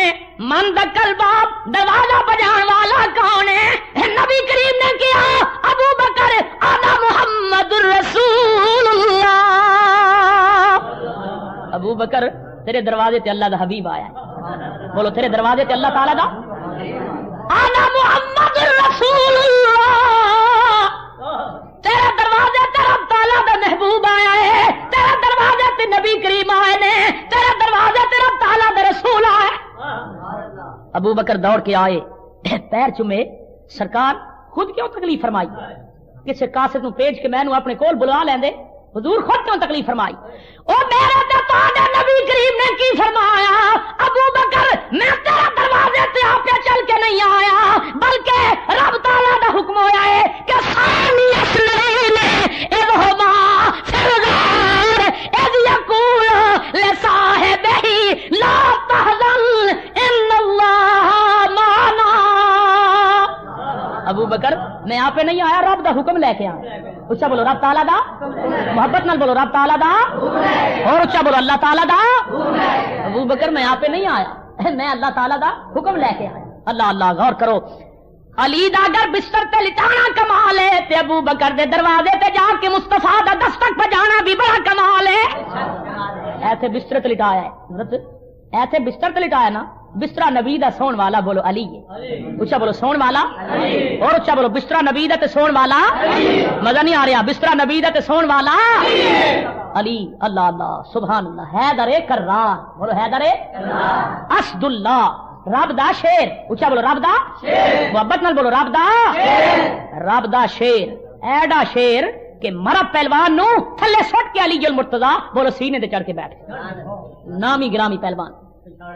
من دکل باپ, دروازہ بجان والا کون ہے؟ نبی کریم نے کیا ابو بکر آنا محمد رسول اللہ. ابو بکر تیرے دروازے تے اللہ دا حبیب آیا ہے. بولو تیرے دروازے تے اللہ تعالیٰ دا آنا محمد رسول اللہ. تیرے دروازے تے رب تعالیٰ دا محبوب آیا ہے. تیرے دروازے تے نبی کریم آئے نے. تیرے دروازے تے رب تعالیٰ دا رسول آئے. ابو بکر دوڑ کے آئے, پیر چومے. سرکار خود کیوں تکلیف فرمائی؟ کسی قاصد نو بھیج کے میں نو اپنے کول بلا لیندے. حضور خود کیوں تکلیف فرمائی؟ او میرے تے تواڈے نبی کریم نے کی فرمایا ابو بکر میں تیرے دروازے تے آپ چل کے نہیں آیا, بلکہ رب تعالیٰ دا حکم ہویا ہے کہ ثانی اثنین اذ ہما فی الغار اذ یقول لصاحبہ لا تحزن ان اللہ معنا. ابو بکر میں آپ نہیں آیا, رب دا حکم لے کے آیا. اچھا بولو رب تعالیٰ دا, محبت نال بولو رب تعالیٰ دا, اور اچھا بولو اللہ تعالیٰ دا. ابو بکر میں آپ نہیں آیا, میں اللہ تعالیٰ دا حکم لے کے آیا. اللہ اللہ غور کرو. علی دا اگر بستر تے لٹانا کمال ہے تے ابو بکر دے دروازے تے جا کے مصطفیٰ دا دستک بجانا بھی بڑا کمال ہے. ایسے بستر تے لٹایا ہے, ایسے بستر تے لٹایا نا. بسترا نبی دا سون والا بولو علی ہے. اچھا بولو سون والا, اور اچھا بولو بسترا نبی دا تے سون والا. مزہ نہیں آ رہا؟ بسترا نبی دا تے سون والا علی. اللہ اللہ سبحان اللہ. حیدر کرار, بولو حیدر اسد اللہ, رب دا شیر. اچھا بولو رب دا شیر, محبت نال بولو رب دا رب دا شیر. ایڈا شیر کہ مرب پہلوان نو تھلے سٹ کے علی المرتضی بولو سینے تے چڑھ کے بیٹھ. نامی گرامی پہلوان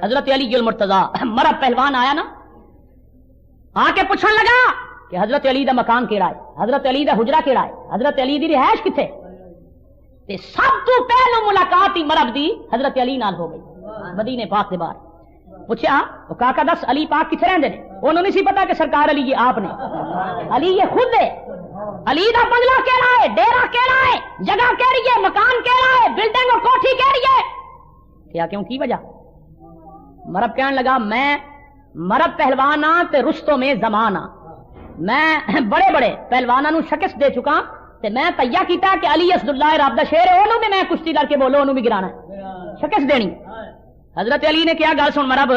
حضرت علی المرتضی. مرب پہلوان آیا نا, آ کے پوچھنے لگا کہ حضرت علی دا مکان کیڑا ہے, حضرت علی دا حجرہ کیڑا ہے, حضرت علی دی رہائش کتھے؟ تے سب تو پہلو ملاقات ہی مرب دی حضرت علی نال ہو گئی مدینے پاک دے باہر. پوچھا وہ کاکا دس علی پاک کتنے رہندے نے؟ انہوں نہیں سی پتا کہ سرکار علی یہ آپ نے. علی یہ خود ہے. علی دا بنگلہ کیڑا ہے, ڈیرا کیڑا ہے, جگہ کیڑی ہے, مکان کیڑا ہے, بلڈنگ اور کوٹھی کیڑی ہے؟ کیا کیوں کی وجہ؟ مرب کہنے لگا میں مرب پہلوانا تے رستوں میں زمانہ, میں بڑے بڑے پہلوانا نو شکست دے چکا تے میں تیہ کیتا کہ علی اسد اللہ رب دا شیر ہے, انہوں میں کشتی لڑ کے بولو انہوں بھی گرانا ہے, شکست دینی. حضرت علی نے کیا گل سن مرب,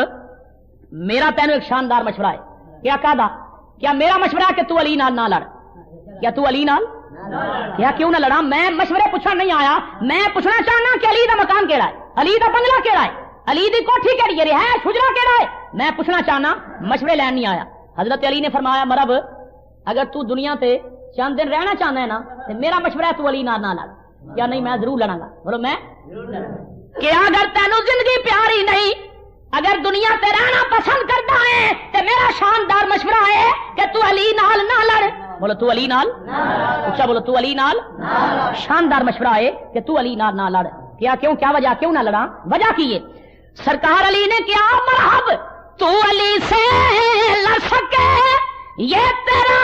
میرا تینوں ایک شاندار مشورہ ہے. کیا کہا؟ کیا میرا مشورہ ہے کہ تو علی نال نہ لڑ. کیا تو علی نال کیا کیوں نہ لڑا؟ میں مشورے پوچھنا نہیں آیا, میں پوچھنا چاہنا کہ علی دا مکان کیڑا ہے, علی دا بنگلہ کیڑا ہے, علی دی کوٹھی کیڑی ہے, رہائش حجرہ کیڑا ہے, میں پوچھنا چاہنا, مشورے لین نہیں آیا. حضرت علی نے فرمایا مرب اگر تو دنیا تے چند دن رہنا چاہنا ہے نا تو میرا مشورہ ہے تو علی نال نہ لڑ. کیا نہیں؟ میں ضرور لڑاں گا. بولو میں کہ اگر تینوں زندگی پیاری نہیں, اگر دنیا تے رہنا پسند کرتا ہے تو میرا شاندار مشورہ ہے کہ تو علی نال نہ لڑ. بولو تو علی نال, اچھا بولو تو علی نال. شاندار مشورہ ہے کہ تو علی نال نہ لڑ. کیا کیوں؟ کیا وجہ کیوں نہ لڑا؟ وجہ کی ہے سرکار علی نے کیا مرحب تو علی سے لڑ سکے یہ تیرا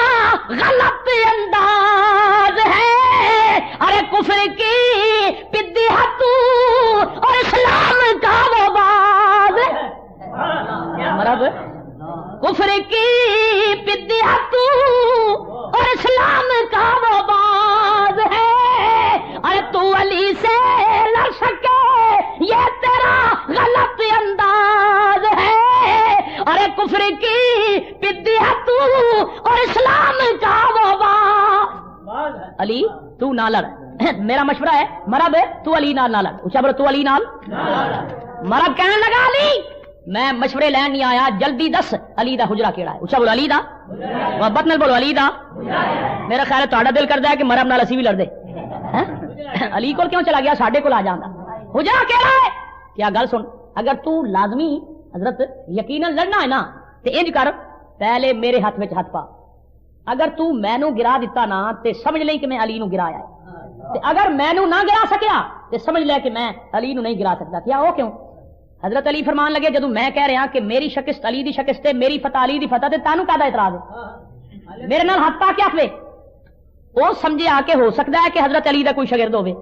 غلط انداز ہے. ارے کفر کی پدی ہے تو اور اسلام کا وہ باز. مرحب کفر کی پدی ہے تو اور اسلام کا وہ باز ہے. ارے تو علی سے لڑ سکے یہ تیرا غلط انداز ہے. ارے کفر کی پدی ہے تو اور اسلام کا وہ باز. علی تو نہ لڑ, میرا مشورہ ہے مرب تو علی نال نہ لڑ. اچھا بولو تو علی نال. مرب کہنے لگا علی میں مشورے لین نہیں آیا, جلدی دس علی دا حجرہ کیڑا ہے. اچھا بولو علی دا, محبت نال بولو علی دا. میرا خیال ہے تہاڈا دل کردا ہے کہ مرب نال اسی بھی لڑ دے. علی کو کیوں چلا گیا, ساڈے کو آ جاندا. حجرہ کیڑا ہے؟ کیا گل سن, اگر تو لازمی حضرت یقیناً لڑنا ہے نا تے انج کر, پہلے میرے ہاتھ وچ ہاتھ پا. اگر تو مینوں گرا دیتا نا تے سمجھ لیں کہ میں علی نو گرایا ہے, تے اگر مینوں نہ گرا سکیا تے سمجھ لے کہ میں علی نو نہیں گرا سکتا. کیا ہو کیوں؟ حضرت علی فرمان لگے جدوں میں کہہ رہا کہ میری شکست علی دی شکست ہے، میری فتح علی دی فتح تے تانوں کہدا اعتراض ہے؟ میرے نال ہاتھ پا کے آکھے وہ سمجھے آ کے ہو سکتا ہے کہ حضرت علی دا کوئی شاگرد ہوے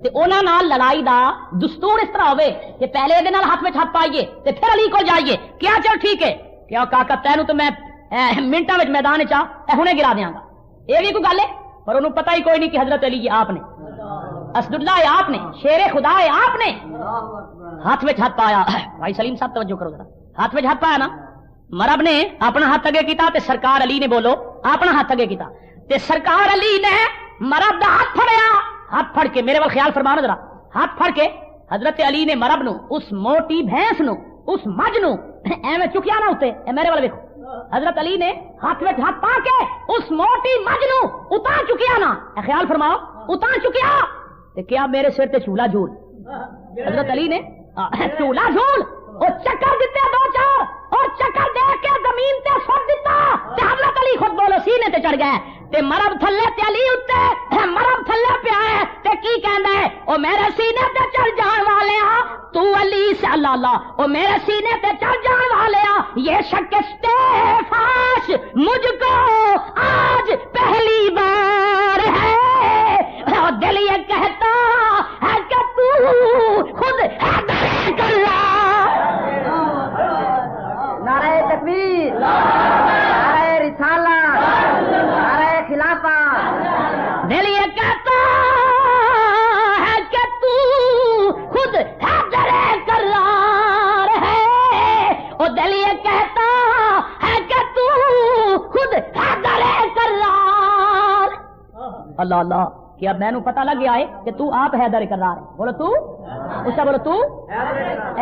تے انہاں نال لڑائی دا دستور اس طرح ہوے کہ پہلے دے نال ہاتھ وچ ہاتھ پائیے تے پھر علی کو جائیے کیا چل ٹھیک ہے کیا کاکا تینوں تو میں منٹاں وچ میدان وچ ہنے گرا دیاں گا، یہ بھی کوئی گل ہے؟ پر انہوں پتہ ہی کوئی نہیں کہ حضرت علی آپ نے اسد اللہ ہے، آپ نے شیر خدا ہے، آپ نے ہاتھ وچ ہاتھ پایا۔ بھائی سلیم صاحب توجہ کرو ذرا، ہاتھ وچ ہاتھ پایا نا، مرب نے اپنا ہاتھ اگے کیتا تے سرکار علی نے بولو اپنا ہاتھ اگے کیتا تے سرکار علی نے مرب دا ہاتھ پھڑیا، ہاتھ پھڑ کے میرے وال خیال فرمانا ذرا، ہاتھ پھڑ کے حضرت علی نے مرب نو اس موٹی بھینس نو اس مجھ نو ایویں چکیا نا اوتے، میرے وال ویکھو، حضرت علی نے ہاتھ وچ ہاتھ پا کے اس موٹی مجھ نو اتار چکیا نا، خیال فرماؤ اتار چکیا تے کیا میرے سر تے چولا جھول، حضرت علی نے چولا جھول اور چکر دیتے دو چار اور چکر دے کے زمین تے سٹ دیتا تے حضرت علی خود بولو سینے تے چڑھ گئے تے مرب تھلے تے علی اتے مرب تھلے پہ آئے تے کی کہندا ہے او میرے سینے تے چڑھ جان والے تو علی سے اللہ اللہ او میرے سینے تے چڑھ جان والے یہ شکست فاش مجھ کو آج پہلی بار ہے اور دل یہ کہتا ہے کہ تو خود کر نعرہ تکبیر، نعرہ رسالت، نعرہ خلافت، دل یہ کہتا ہے کہ تو خود حیدر کرار ہے، اور دل یہ کہتا ہے کہ تو خود حیدر کرار۔ اللہ اللہ، کیا میں نو پتہ لگ گیا ہے کہ تو آپ حیدر کرار ہے؟ بولو تو اس سے بولو تو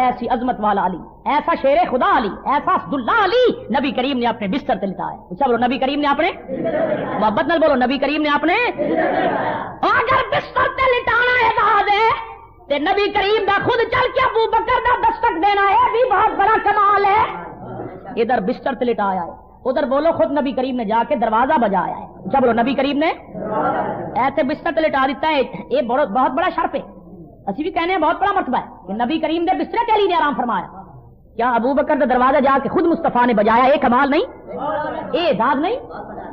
ایسی عظمت والا علی، ایسا شیر خدا علی، ایسا اسد اللہ علی نبی کریم نے اپنے بستر تے لٹایا۔ اچھا بولو نبی کریم نے اپنے محبت نال بولو نبی کریم نے اپنے، اگر بستر تے لٹانا اعزاز ہے تے نبی کریم دا خود چل کے ابو بکر دا دستک دینا ہے بھی بہت بڑا کمال ہے۔ ادھر بستر تے لٹایا ہے، ادھر بولو خود نبی کریم نے جا کے دروازہ بجایا ہے۔ اچھا بولو نبی کریم نے ایسے بستر تے لٹا دیتا ہے، یہ بہت بڑا شرف ہے، اسی بھی کہنے ہیں بہت بڑا مرتبہ ہے کہ نبی کریم دے بسترے تے علی نے آرام فرمایا۔ کیا ابو بکر دے دروازہ جا کے خود مصطفیٰ نے بجایا؟ یہ کمال نہیں، یہ اعزاز نہیں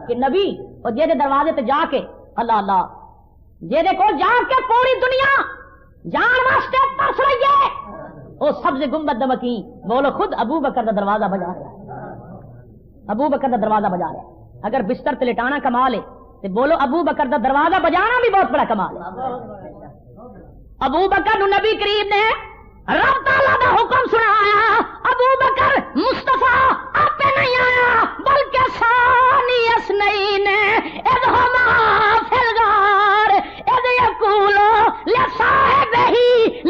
کہ نبی اور جے دے دروازے تے جا کے اللہ اللہ جے دے کو جا کے پوری دنیا جان واسطے ترس رہی ہے وہ سبز گنبد دمکی، بولو خود ابو بکر دا دروازہ بجا رہا ہے، ابو بکر دا دروازہ بجا رہا ہے۔ اگر بستر تے لٹانا کمال ہے تو بولو ابو بکر دا دروازہ بجانا بھی بہت بڑا کمال ہے۔ ابو بکر نبی کریم نے رب تعالیٰ دا حکم سنایا، ابو بکر مصطفیٰ آپ نہیں آیا بلکہ ثانی اثنین اذ ہما فی الغار اذ یقول لصاحبہ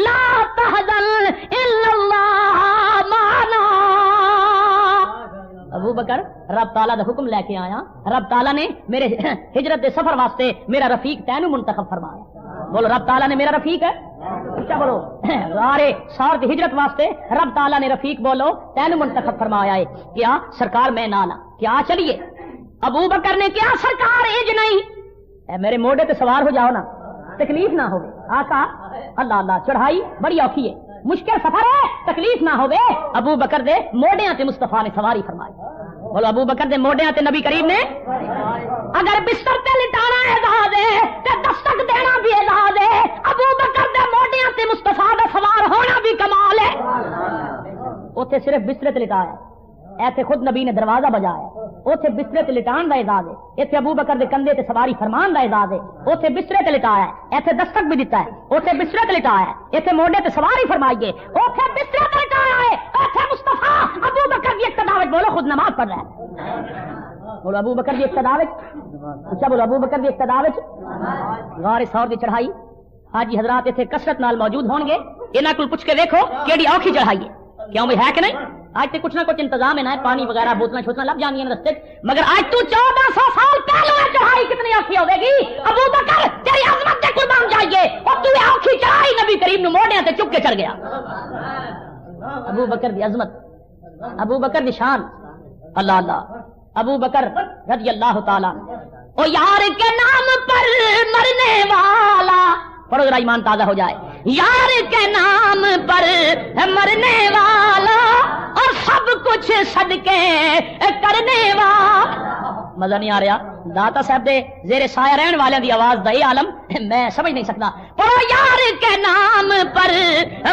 لا تحزن الا اللہ معنا۔ ابو بکر رب تعالیٰ دا حکم لے کے آیا، رب تعالیٰ نے میرے ہجرت دے سفر واسطے میرا رفیق تینو منتخب فرمایا۔ بولو رب تعالیٰ نے میرا رفیق ہے، کیا بولو غارے سار کی ہجرت واسطے رب تعالیٰ نے رفیق بولو تینو منتخب فرمایا ہے۔ کیا سرکار میں نالا کیا چلیے؟ ابو بکر نے کیا سرکار ایج نہیں، اے میرے موڈے تے سوار ہو جاؤ نا، تکلیف نہ ہوگی آقا۔ اللہ اللہ، چڑھائی بڑی اوکھی ہے، مشکل سفر ہے، تکلیف نہ ہوگی۔ ابو بکر دے موڈیاں تے مصطفیٰ نے سواری فرمائی۔ بولو ابو بکر دے موڈیاں تے نبی کریم نے اگر بستر تے لٹانا اعزاز ہے تے دستک دینا بھی اعزاز ہے، ابو بکر دے موڈیاں تے مصطفیٰ دا سوار ہونا بھی کمال ہے۔ اوتھے صرف بستر تے لٹایا، ایتھے خود نبی نے دروازہ بجایا، اوتھے بستر تے لٹان دا اعزاز ہے، ایتھے ابو بکر دے کندھے تے سواری فرمان دا اعزاز ہے، اوتھے بستر تے لٹایا ہے، ایتھے دستک بھی دیتا ہے، اوتھے بستر تے لٹایا ہے، ایتھے موڈے تے سواری فرمائیے، اوتھے بستر تے لٹایا ہے، اوتھے مصطفیٰ ابو بکر دی اقتداء وچ بولو خود نماز پڑھ رہا ہے۔ بولو ابو بکر دی اقتداء وچ، اچھا بولو ابو بکر دی اقتداء وچ غار ثور دی چڑھائی۔ حاجی حضرات ایتھے کثرت نال موجود ہون گے، انہاں کول پوچھ کے دیکھو کیڑی اوکھی چڑھائی ہے، کیوں بھائی ہے کہ نہیں؟ آج تے کچھ نہ کچھ انتظام ہے نا، پانی وغیرہ بوتلیں چھوتلیں لب جاندی ہیں رستے، مگر آج تو 1400 سال پہلے چڑھائی کتنی اوکھی ہوے گی؟ ابو بکر تیری عظمت تے قربان جائیے، اور تو یہ اوکھی چڑھائی نبی کریم نو موڈیاں تے چک کے چڑھ گیا۔ ابو بکر دی عظمت، ابو بکر دی شان، اللہ اللہ، ابو بکر رضی اللہ تعالیٰ او یار کے نام پر مرنے والا، پڑھو ذرا ایمان تازہ ہو جائے، یار کے نام پر مرنے والا اور سب کچھ صدقے کرنے والا. مزہ نہیں آ رہا؟ داتا صاحب دے زیر سایہ رہن والوں دی آواز دا یہ عالم میں سمجھ نہیں سکتا. پڑھو یار کے نام پر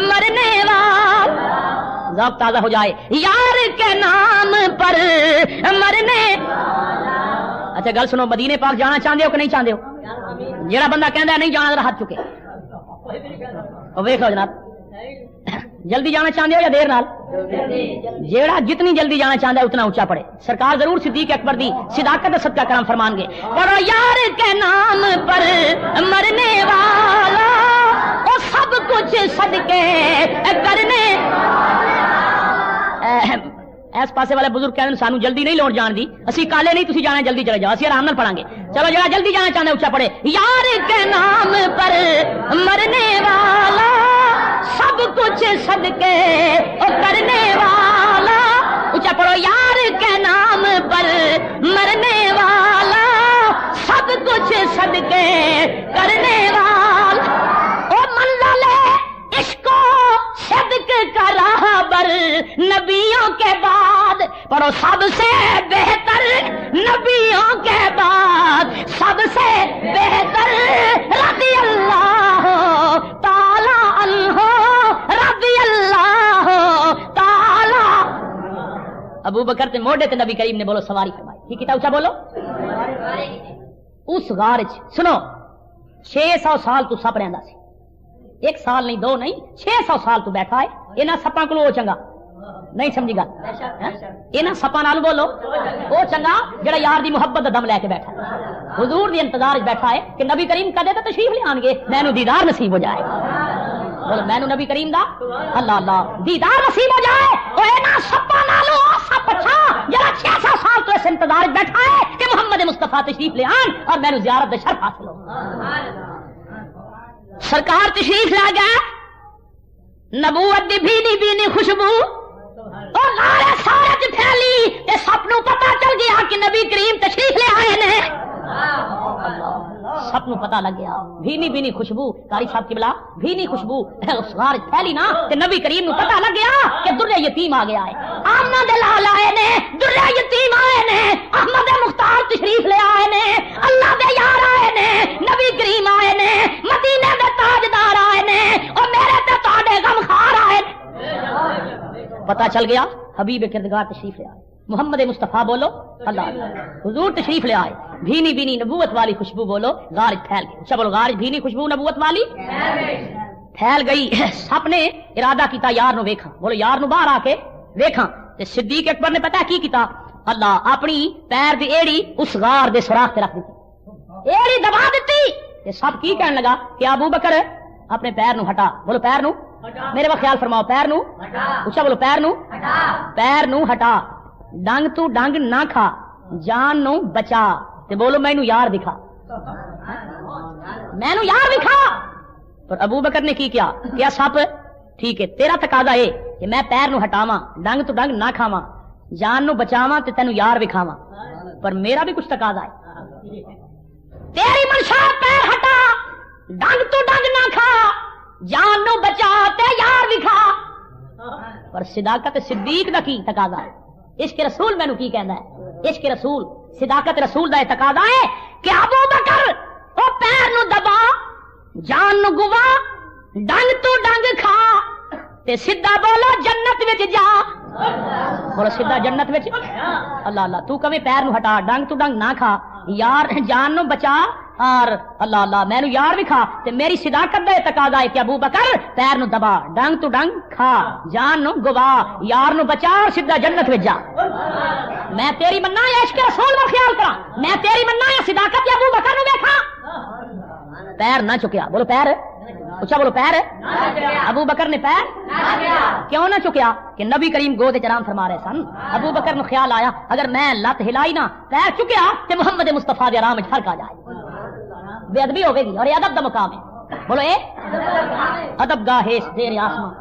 مرنے والا، ذوق تازہ ہو جائے. یار کے نام پر مرنے. اچھا گل سنو، مدینے پاک جانا چاہتے ہو کہ نہیں چاہتے ہو؟ جیڑا بندہ کہندا ہے نہیں جانا ذرا ہاتھ چکے. ویکھ لو جناب، جلدی جانا چاہتے ہو یا دیر نال؟ جیڑا جتنی جلدی جانا چاہتا ہے اتنا اونچا پڑے. سرکار ضرور صدیق اکبر دی صداقت و صدقہ کرم فرمان گے. پڑھو یار کے نام پر مرنے والا اور سب کچھ صدقے کرنے. اس پاسے والے بزرگ کہتے ہیں سانو جلدی نہیں لوٹ جان دی، اسی کالے نہیں تسی جانا جلدی چلے جاؤ، اسی آرام نال پڑھاں گے. چلو جڑا جلدی جانا چاہتا ہے اونچا پڑے. یار کے نام پر مرنے والا سب کچھ صدقے کرنے والا. اونچا پڑھو. یار کے نام پر مرنے والا سب کچھ صدقے کرنے والا. او منزل عشق و صدق کا راہبر نبیوں کے بعد. پڑھو سب سے بہتر نبیوں کے بعد سب سے بہتر رضی اللہ تعالی عنہ رضی اللہ تعالی. ابو بکر تے موڈے تے نبی کریم نے بولو سواری فرمائی. کی کیتا اونچا بولو. اس غار سنو 600 سال تو سپ رہندا سی. ایک سال نہیں، دو نہیں، 600 سال تو بیٹھا ہے. انہاں سپاں کولوں او چنگا نہیں سمجھی گل. انہاں سپاں نال بولو او چنگا جڑا یار دی محبت دا دم لے کے بیٹھا ہے، حضور دی انتظار وچ بیٹھا ہے کہ نبی کریم کدے تے تشریف لے آن گے مینوں دیدار نصیب ہو جائے. بولو مینوں نبی کریم دا اللہ اللہ دیدار نصیب ہو جائے. او انہاں سپاں نالوں او سپ اچھا جڑا 600 سال تو اس انتظار وچ بیٹھا ہے کہ محمد مصطفیٰ تشریف لے آن اور مینوں زیارت دا شرف حاصل ہو. سرکار تشریف لا گیا، نبوت دی بھینی بھینی خوشبو اور نارے سارے چ پھیلی تے سب نو پتہ چل گیا کہ نبی کریم تشریف لے آئے نے. سب نو پتہ لگ گیا. بھینی بھینی خوشبو قاری صاحب قبلہ بھینی خوشبو اس غار پھیلی نا تے نبی کریم نو پتہ لگ گیا کہ درے یتیم آ گیا ہے. آمنہ دے لال آئے نے، درے یتیم آئے نے، احمد مختار تشریف لے آئے نے، اللہ دے یار آئے نے، نبی کریم آئے نے، مدینے دے تاجدار آئے نے اور میرے تے تاڑے غمخوار آئے نے. پتہ چل گیا حبیب کردگار تشریف لے آئے. محمد مصطفیٰ بولو اللہ. حضور تشریف لے آئے. بھینی بھینی نبوت والی خوشبو بولو غار پھیل گئی. اچھا بولو غار بھینی خوشبو نبوت والی پھیل گئی. سب نے ارادہ کیتا یار نو ویکھاں. بولو یار نو باہر آ کے ویکھاں. تے صدیق اکبر نے پتہ کی کیتا اللہ اپنی پیر دی ایڑی اس غار دے سوراخ تے رکھ دیتی، ایڑی دبا دیتی. تے سب کی کہن لگا کہ ابو بکر اپنے پیر نو ہٹا. بولو پیر نو میرے وقت خیال فرماؤ. پیر نو اچھا بولو پیر نو پیر نو ہٹا. ڈنگ تو ڈنگ نہ کھا، جان نو بچا. تے بولو مینو یار دکھا، مینو یار دکھا. پر ابو بکر نے کی کیا سپ ٹھیک ہے تیرا تقاضا ہے کہ میں پیر نو ہٹاواں، ڈنگ تو ڈنگ نہ کھاواں، جان نو بچاواں تے تینو یار وکھاواں. پر میرا بھی کچھ تقاضا ہے. تیری منشا پیر ہٹا، ڈنگ تو ڈنگ نہ کھا، جان نو بچا تے یار دکھا. پر صداقت صدیق دا کی تقاضا ہے. عشق رسول مینوں کی کہندا ہے؟ عشق رسول صداقت رسول دا تقاضا ہے کہ ابو بکر او پیر نو دبا، جان نو گوا، ڈنگ تو ڈنگ کھا تے سیدھا بولو جنت وچ جا. بولو سیدھا جنت وچ. اللہ اللہ تو کبھی پیر نو ہٹا، ڈنگ تو ڈنگ نہ کھا، یار جان نو بچا اور اللہ اللہ میں نو یار وکھا. تے میری صداقت دا تقاضا ہے کہ ابو بکر پیر نو دبا، ڈنگ تو ڈنگ کھا، جان نو گوا، یار نو بچا اور سیدھا جنت وچ جا. میں تیری مننا ہے عشق رسول دا خیال کراں، میں تیری مننا ہے صداقت ابو بکر نو ویکھاں. پیر نہ چکیا. بولو پیر اچھا بولو پیر. ابو بکر نے پیر کیوں نہ چکیا؟ کہ نبی کریم گود آرام فرما رہے سن. ابو بکر نو خیال آیا اگر میں لت ہلائی نہ پیر چکیا تے محمد مصطفیٰ دے آرام فرق آ جائے، بے ادبی ہوے گی. اور یہ ادب دا مقام ہے. بولو اے ادب گاہے دیر آسمان،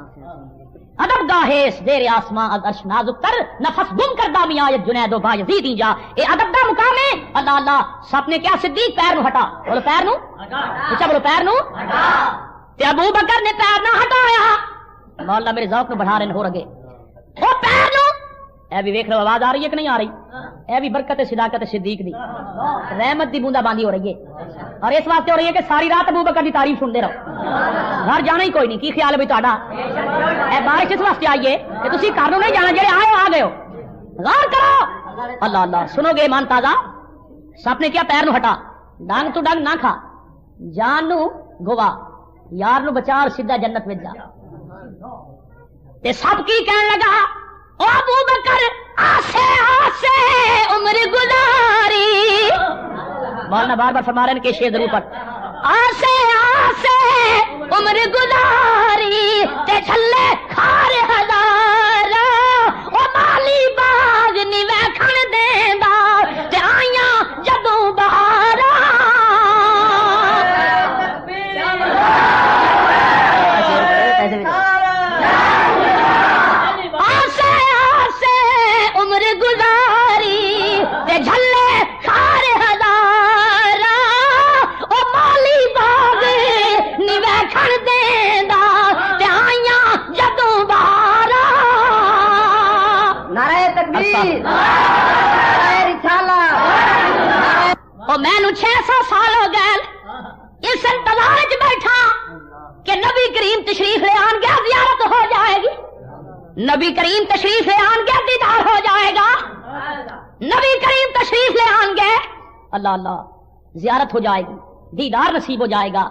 ادب گاہے دیر آسمان عرش نازک تر نفس گم کر دامی آیت جنید و بایزید جا. اے ادب دا مقام ہے. اللہ اللہ سب نے کیا صدیق پیر نو ہٹا. بولو پیر نو اچھا بولو پیر نو تے ابو بکر نے پیر نہ ہٹایا. مولا میرے ذوق نو بڑھا رہے ہو رگے او پیر نو. اے بھی ویکھ لو آواز آ رہی ہے کہ نہیں آ رہی؟ اے بھی برکت صداقت صدیق دی رحمت دی بوندا باندی ہو رہی ہے. اور اس واسطے ہو رہی ہے کہ ساری رات ابو بکر دی تعریف سنتے رہو. گھر جانا ہی کوئی نہیں. کی خیال ہے بھی تہاڈا؟ اے بارش اس واسطے آئی ہے کہ تسی گھر نو نہیں جانا. جڑے آئے ہو آ گئے ہو. غور کرو. اللہ اللہ سنو گے ایمان تازہ. سپ نے کیا پیر نو ہٹا. ڈانگ تو ڈانگ نہ کھا. جان نو گوا. یار نو بچا اور سیدھا جنت وچ جا. تے سب کی کہنے لگا او ابو بکر آسے آسے عمر گزاری. مولانا بار بار فرما رہے ہیں کہ شیر ضرور پڑھ. آسے آسے عمر گزاری تے چھلے کھار ہزار او مالی باغ نی ویکھن دیندا تے آئیاں جدوں بہار. میں 600 سال ہو گئے اس انتظار چ بیٹھا کہ نبی کریم تشریف لے آن گیا زیارت ہو جائے گی. نبی کریم تشریف لے آن گیا دیدار ہو جائے گا. نبی کریم تشریف لے آن گئے اللہ اللہ زیارت ہو جائے گی دیدار نصیب ہو جائے گا.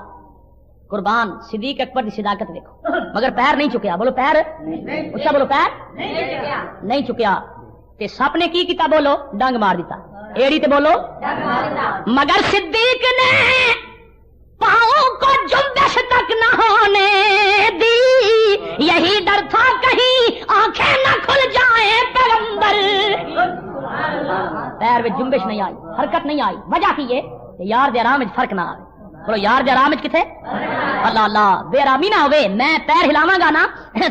قربان صدیق اکبر کی صداقت دیکھو. مگر پیر نہیں چکیا. بولو پیر اچھا بولو پیر نہیں چکیا. تے سپ نے کی کیتا؟ بولو ڈنگ مار دیتا. ایڑی تے بولو. مگر صدیق نے پاؤں کو جنبش تک نہ ہونے دی. یہی ڈر تھا کہیں آنکھیں نہ کھل جائیں پیغمبر. پیر میں جنبش نہیں آئی حرکت نہیں آئی. وجہ کی یہ کہ یار دے آرام فرق نہ آئے. بولو یار دے آرام کتنے؟ اللہ اللہ بے آرامی نہ ہوئے. میں پیر ہلاواں گا نا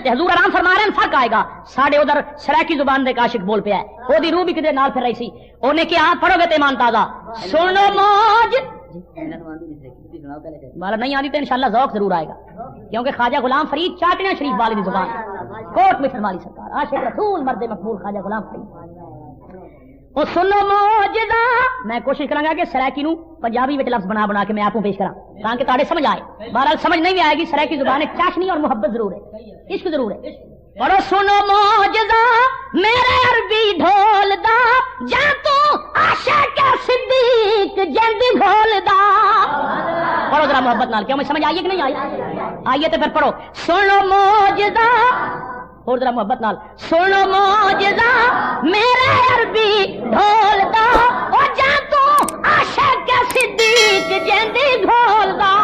تے حضور آرام فرما رہے ہیں فرق آئے گا. ساڑھے ادھر سرائکی زبان دے عاشق بول پیا ہے. وہ دی روح بھی کدے نال پھر رہی سی. انہیں کیا پڑھو گے تے ایمان تازہ سنو موج والا نہیں آتی تو انشاءاللہ ذوق ضرور آئے گا. کیونکہ خواجہ غلام فرید چاٹیاں شریف والی زبان کوٹ مصر والی سرکار عاشق رسول مرد مقبول خواجہ غلام فرید. وہ سنو موجدہ میں کوشش کروں گا کہ سرائکی نو پنجابی میں لفظ بنا بنا کے میں آپ کو پیش کرا تاکہ تاڑے سمجھ آئے. بہرحال سمجھ نہیں بھی آئے گی. سرائکی زبان ہے چاشنی اور محبت ضرور ہے عشق ضرور ہے. پڑھو سنو موجدہ میرے عربی ڈھول دا جا تو عاشق صدیق جلدی ڈھول دا. پڑھو ذرا محبت نال. کیا مجھے سمجھ آئیے کہ نہیں آئی؟ آئیے تو پھر پڑھو سنو موجدہ اور ذرا محبت نال. سنو موجدہ میرے عربی ڈھول دا او جا تو عاشق صدیق جلدی ڈھول دا.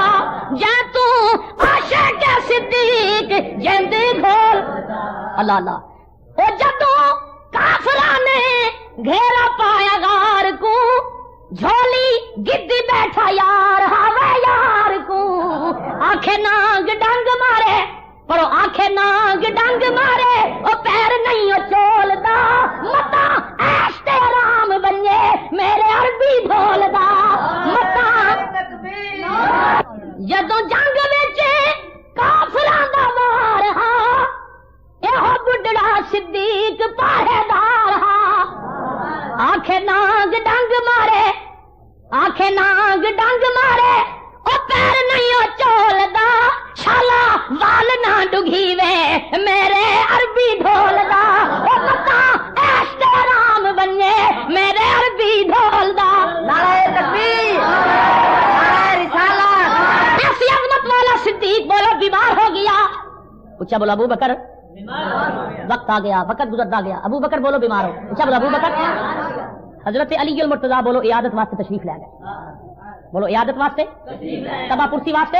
جا تو عاشق صدیق جلدی ڈھول. اللہ اللہ او جدو کافراں نے گھیرا پایا غار کو جھولی گدی بیٹھا یار ہاوے یار کو. آنکھیں نانگ ڈنگ مارے پڑو آنکھیں نانگ ڈنگ مارے او پیر نہیں او چولدا متا ایش تے آرام بنجے میرے عربی ڈھول دا. متا جدو جنگ وچ کافراں دا وار ہاں ایہو بڈڑا صدیق پاہیدار ہاں. آنکھیں نانگ ڈنگ مارے آنکھیں نانگ ڈنگ مارے او پیر نہیں او چولدا شالا وال نہ ڈگھی وے میرے عربی ڈھول دا. او متا ایش تے آرام بنجے میرے عربی ڈھول دا. نعرہ تکبیر نعرہ رسالت. ایسی عظمت والا صدیق بولو بیمار ہو گیا. اچھا بولو ابو بکر وقت آ گیا وقت گزرتا گیا. ابو بکر بولو بیمار ہو. اچھا بولو ابو بکر. حضرت علی المرتضیٰ بولو عیادت واسطے تشریف لے گئے. بولو عیادت واسطے تبا پرسی واسطے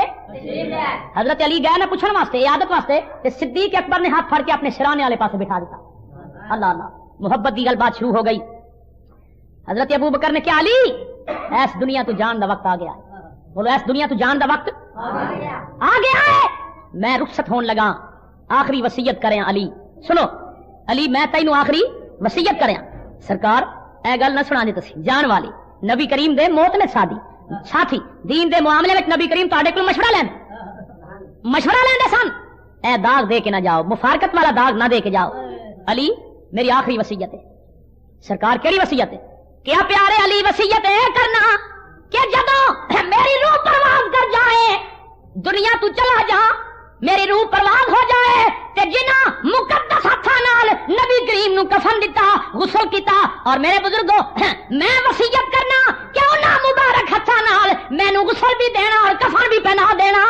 حضرت علی گئے نا پوچھنے واسطے عیادت واسطے. صدیق اکبر نے ہاتھ پھڑ کے اپنے سرانے والے پاسے بٹھا دیتا. اللہ اللہ محبت کی گل بات شروع ہو گئی. حضرت ابو بکر نے کیا علی ایس دنیا تو جان دا وقت آ گیا. بولو ایس دنیا تو جان دا وقت آ گیا ہے. میں رخصت ہون لگا. آخری وصیت کریں علی. سنو علی میں تینوں آخری وصیت کریں. سرکار اے گل نہ سنا دی تسی جان والی. نبی کریم دے موت میں ساتھی دین دے معاملے میں نبی کریم تہاڈے کول مشورہ لین مشورہ لیندے سن اے داغ دے کے نہ جاؤ، مفارقت والا داغ نہ دے کے جاؤ، علی میری آخری وصیت ہے۔ سرکار کیڑی وصیت ہے؟ کیا پیارے علی وصیت ہے کرنا کہ جدوں میری روح پرواز کر جائے، دنیا تو چلا جا، میری روح پرواز ہو جائے تے جنہاں مقدس ہتھاں نال نبی کریم نو کفن دتا، غسل کیتا، اور میرے بزرگوں میں وصیت کرنا کہ انہاں مبارک ہتھاں نال مینوں غسل بھی دینا اور کفن بھی پہنا دینا۔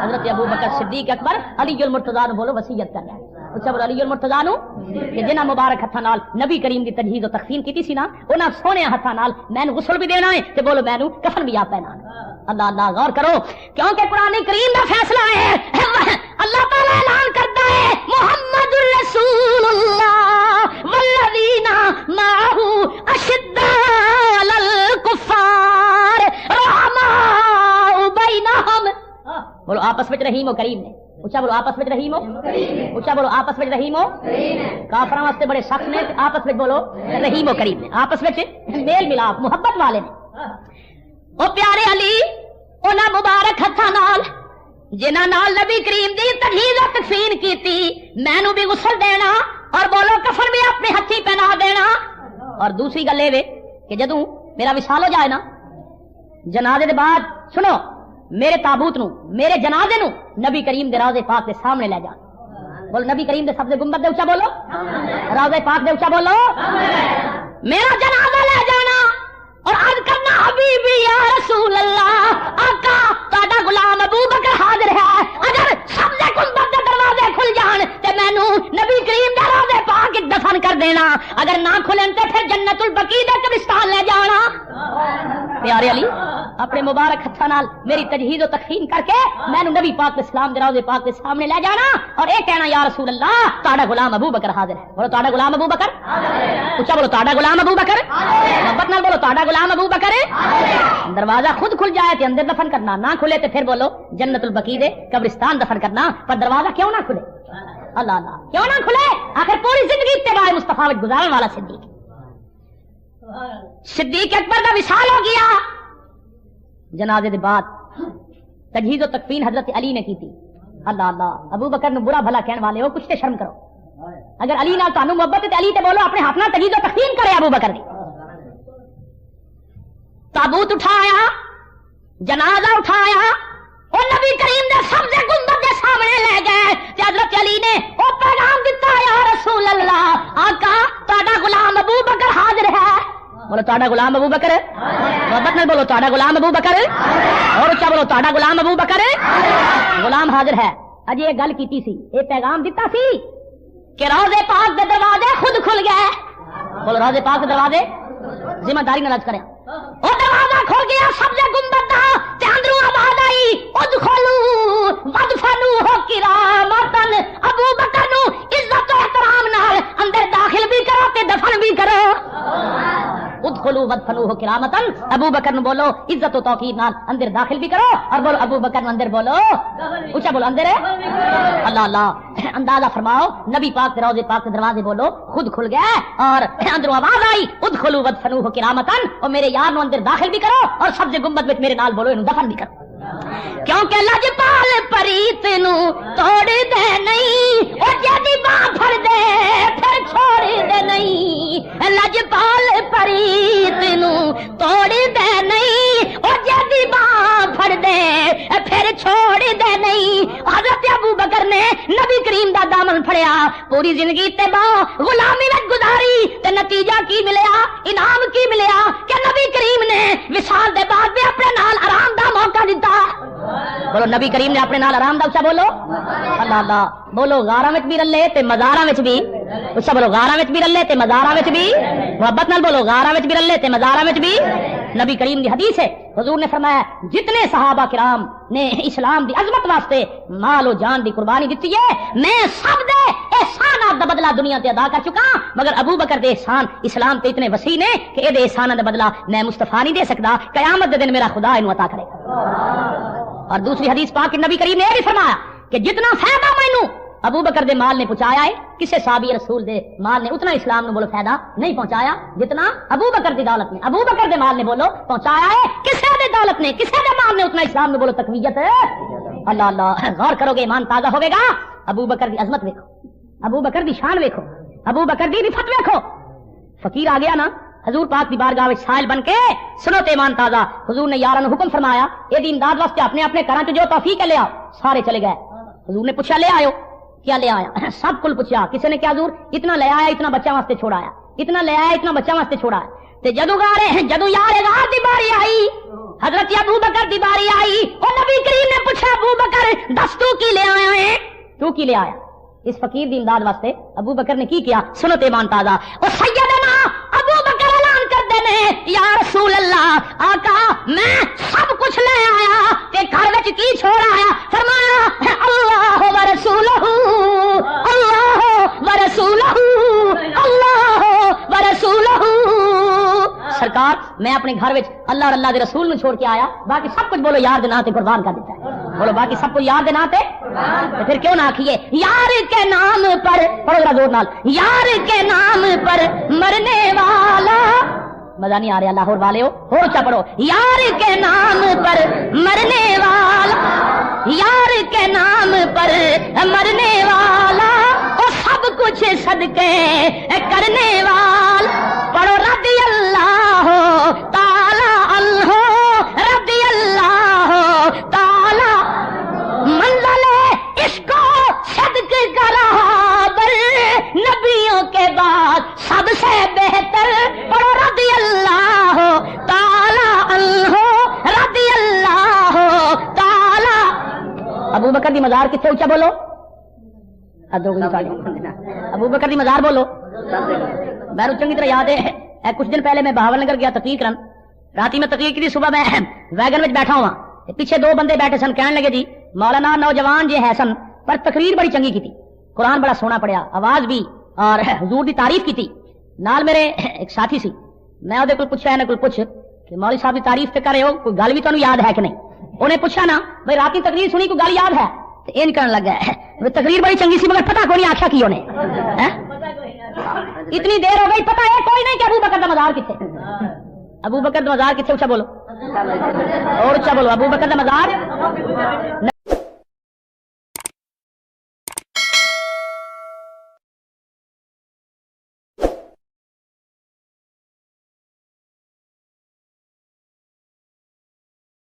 حضرت ابو بکر صدیق اکبر علی المرتضیٰ نو بولو وصیت کرنا ہے، اچھا بولو علی المرتضیٰ نو کہ جنہاں مبارک ہتھاں نال نبی کریم دی تجہیز و تکفین کیتی سی نا، انہاں سونے ہتھاں نال مینوں غسل بھی دینا ہے تے بولو مینوں کفن بھی آپ پہنانا۔ اللہ اللہ غور کرو، کیونکہ قرآن کریم کا فیصلہ ہے، اللہ تعالیٰ اعلان کرتا ہے محمد الرسول اللہ والذین معہ اشداء علی الکفار رحماء بینہم۔ بولو آپس میں رحیم و کریم نے، اچھا بولو آپس میں رحیم ہو، اچھا بولو آپس میں رحیم ہو، کافراں واسطے بڑے سخت نے، آپس میں بولو رحیم و کریم نے، آپس میں میل ملاپ محبت والے نے۔ او پیارے علی انہاں مبارک ہتھاں نال جنہاں نال نبی کریم دی تجہیز و تکفین کیتی، مینوں بھی غسل دینا اور بولو کفن بھی اپنے ہتھی پہنا دینا۔ اور دوسری گل اے کہ جدوں میرا وصال ہو جائے نا، جنازے دے بعد سنو میرے تابوت نو، میرے جنازے نو نبی کریم دے روضے پاک دے سامنے لے جانا۔ بولو نبی کریم دے سبزے گنبد دے اونچا بولو، روضے پاک دے اونچا بولو، میرا جنازہ لے جانا اور عرض کرنا حبیبی یا رسول اللہ، آقا تہاڈا غلام ابو بکر حاضر ہے، اگر سبزے گنبد دے دروازے کھل جان تے مینوں نبی کریم دے روضے پاک دفن کر دینا، اگر نہ کھلن تے پھر جنت البقیع دے قبرستان لے جانا۔ پیارے علی اپنے مبارک ہتھاں نال میری تجہیز و تکفین کر کے مینوں نبی پاک اسلام دے روضے پاک کے سامنے لے جانا اور اے کہنا یا رسول اللہ تہاڈا غلام ابو بکر حاضر ہے۔ بولو تہاڈا غلام ابو بکر، اچھا بولو تہاڈا غلام ابو بکر، محبت نال بولو تہاڈا غلام ابو بکر۔ دروازہ خود کھل جائے تے اندر دفن کرنا، نہ کھلے تے پھر بولو جنت البقیع دے قبرستان دفن کرنا، پر دروازہ کیوں نہ کھلے؟ اللہ اللہ کیوں نہ کھلے؟ آخر پوری زندگی اتباع مصطفیٰ وچ گزارن والا صدیق اکبر دا وصال ہو گیا۔ جنازے دے بعد تجہیز و تکفین حضرت علی نے کی تھی۔ اللہ اللہ ابو بکر نو برا بھلا کہنے والے ہو، کچھ تے شرم کرو۔ اگر علی نال تانوں محبت ہے تے علی تے بولو اپنے ہاتھ نال تجہیز و تکفین کرے ابو بکر دی۔ تابوت اٹھایا، جنازہ اٹھایا اور نبی کریم دے سبزے گنبد دے سامنے لے گئے تے حضرت علی نے او پیغام دتا یا رسول اللہ آقا تہاڈا غلام ابو بکر حاضر ہے۔ بولو تہاڈا غلام ابو بکر، محبت نال بولو تہاڈا غلام ابو بکر، اور اچھا بولو تہاڈا غلام ابو بکر، غلام حاضر ہے۔ اج یہ گل کیتی سی، یہ پیغام دتا سی کہ روضے پاک دے دروازے خود کھل گئے۔ بولو روضے پاک دے دروازے، ذمہ داری نال کریں، او دروازہ کھل گیا سبزے گنبد دا تے اندروں آواز آئی ادخلوا وادفنوہ کرامتن، ابو بکر نو عزت و احترام نال اندر داخل بھی کرو تے دفن بھی کرو۔ ادخلوا وادفنوہ کرامتن، ابو بکر نو بولو عزت و توقیر نال اندر داخل بھی کرو، اور بولو ابو بکر نو اندر بولو، اونچا بولو اندر ہے۔ اللہ اللہ اندازہ فرماؤ نبی پاک کے روضے پاک کے دروازے بولو خود کھل گئے اور اندروں آواز آئی ادخلوا وادفنوہ کرامتن، اور میرے یار نو اندر داخل بھی کرو اور سبزے گنبد وچ میرے نال بولو انہوں دفن بھی کرو، کیونکہ لجپال پریت نو توڑ دے نہیں، اور جدی باں پھڑ دے پھر چھوڑ دے نہیں، لجپال پریت نو توڑ دے نہیں، اور جدی باں پھڑ دے پھر چھوڑ دے نہیں۔ حضرت ابو بکر نے نبی کریم دا دامن پھڑیا، پوری زندگی اتباع غلامی وچ گزاری تے نتیجہ کی ملیا، انعام کی ملیا کہ نبی کریم نے وصال دے بعد بھی اپنے نال آرام دا موقع دیتا۔ بولو نبی کریم نے اپنے نال آرام دا اچھا بولو، اللہ اللہ بولو غاراں وچ بھی رلے تے مزاراں وچ بھی، اچھا بولو غاراں وچ بھی رلے تے مزاراں وچ بھی، محبت نال بولو غاراں وچ بھی رلے تے مزاراں وچ بھی۔ نبی کریم دی حدیث ہے، حضور نے فرمایا جتنے صحابہ کرام نے اسلام دی عظمت واسطے مال و جان دی قربانی دیتی ہے، میں سب دے احسانات دا بدلہ دنیا تے ادا کر چکا، مگر ابو بکر دے احسان اسلام تے اتنے وسیع نے کہ اے دے احساناں دا بدلہ میں مصطفیٰ نہیں دے سکدا، قیامت دے دن میرا خدا انہوں عطا کرے گا۔ اور دوسری حدیث پاک نبی کریم نے یہ بھی فرمایا کہ جتنا فائدہ مینوں ابو بکر دے مال نے پہنچایا ہے، کسے صحابی رسول دے مال نے اتنا اسلام نے بولو فائدہ نہیں پہنچایا جتنا ابو بکر دی دولت نے، ابو بکر دے مال نے بولو پہنچایا ہے، کسے دے دولت نے کسے دے مال نے اتنا اسلام نے بولو تقویت ہے۔ اللہ اللہ غور کرو گے ایمان تازہ ہوگا. ابو بکر دی عظمت دیکھو, ابو بکر دی شان دیکھو, ابو بکر دی رفت دیکھو. فقیر آ گیا نا حضور پاک دی بارگاہ وچ سائل بن کے, سنو تے ایمان تازہ. حضور نے یاراں نوں حکم فرمایا اے دی امداد واسطے اپنے اپنے گھراں چ جو توفیق ہے لے آؤ. سارے چلے گئے. حضور نے پوچھا لے آئو, کیا لے آیا؟ سب کل پوچھا. کسی نے کیا حضور اتنا لے آیا, اتنا بچہ واسطے چھوڑایا, اتنا لے آیا, اتنا بچہ واسطے چھوڑایا. تے جدو یار غار دی باری آئی, حضرت ابو بکر دی باری آئی, او نبی کریم نے پوچھا ابو بکر دس تو کی لے آیا ہے, تو کی لے آیا؟ اس فقیر دی امداد واسطے ابو بکر نے کی کیا؟ سنو تے ایمان تازہ. او سیدنا ابو بکر اعلان کر دینے یا رسول اللہ آقا میں سب کچھ لے آیا تے گھر وچ کی چھوڑ آیا؟ فرمایا اللہ و رسولہ, اللہ و رسولہ, اللہ و رسولہ. سرکار میں اپنے گھر وچ اللہ اور اللہ دے رسول نو چھوڑ کے آیا, باقی سب کچھ بولو یار دے نام تے قربان کر دیتا ہے. بولو باقی سب کچھ یار دے نام تے, پھر کیوں نہ آکھیے یار کے نام پر, پڑھو ذرا زور نال, یار کے نام پر مرنے والا. مزہ نہیں آ رہا لاہور والے ہو, اور اچھا پڑھو, یار کے نام پر مرنے والا, یار کے نام پر مرنے والا, اور سب کچھ صدقے کرنے والا. پڑھو رضی اللہ تعالی عنہ, رضی اللہ تعالی, منزل عشق و صدق کا رہبر نبیوں کے بعد سب سے بہتر. پڑھو رضی اللہ تعالی عنہ, رضی اللہ تعالی. ابو بکر دی مزار کتنے اونچا بولو, ابو بکر دی مزار بولو. میرے چنگی طرح یاد ہے کچھ دن پہلے میں بہاول نگر گیا تقریر کرن. راتی میں تقریر کی, صبح میں ویگن وچ بیٹھا ہوا, پیچھے دو بندے بیٹھے سن, کہنے لگے جی مولانا نوجوان جی ہے سن پر تقریر بڑی چنگی کی تھی, قرآن بڑا سونا پڑھیا, آواز بھی, اور حضور دی تعریف کی تھی. نال میرے ایک ساتھی سی, میں وہ کو پوچھا انہیں کوئی پوچھ کہ مولوی صاحب دی تعریف تے کر رہے ہو, کوئی گل بھی تمہیں یاد ہے کہ نہیں؟ انہیں پوچھا نا بھائی رات تقریر سنی, کوئی گل یاد ہے؟ تو یہ کرنے لگ گیا تقریر بڑی چنگی سی مگر پتا کوئی نہیں آخیا کی انہیں, اتنی دیر ہو گئی پتا ہے کوئی نہیں کہ ابو بکر دا مزار کتنے, ابو بکر دا مزار کتنے, اچھا بولو اور اچھا بولو, ابو بکر دا مزار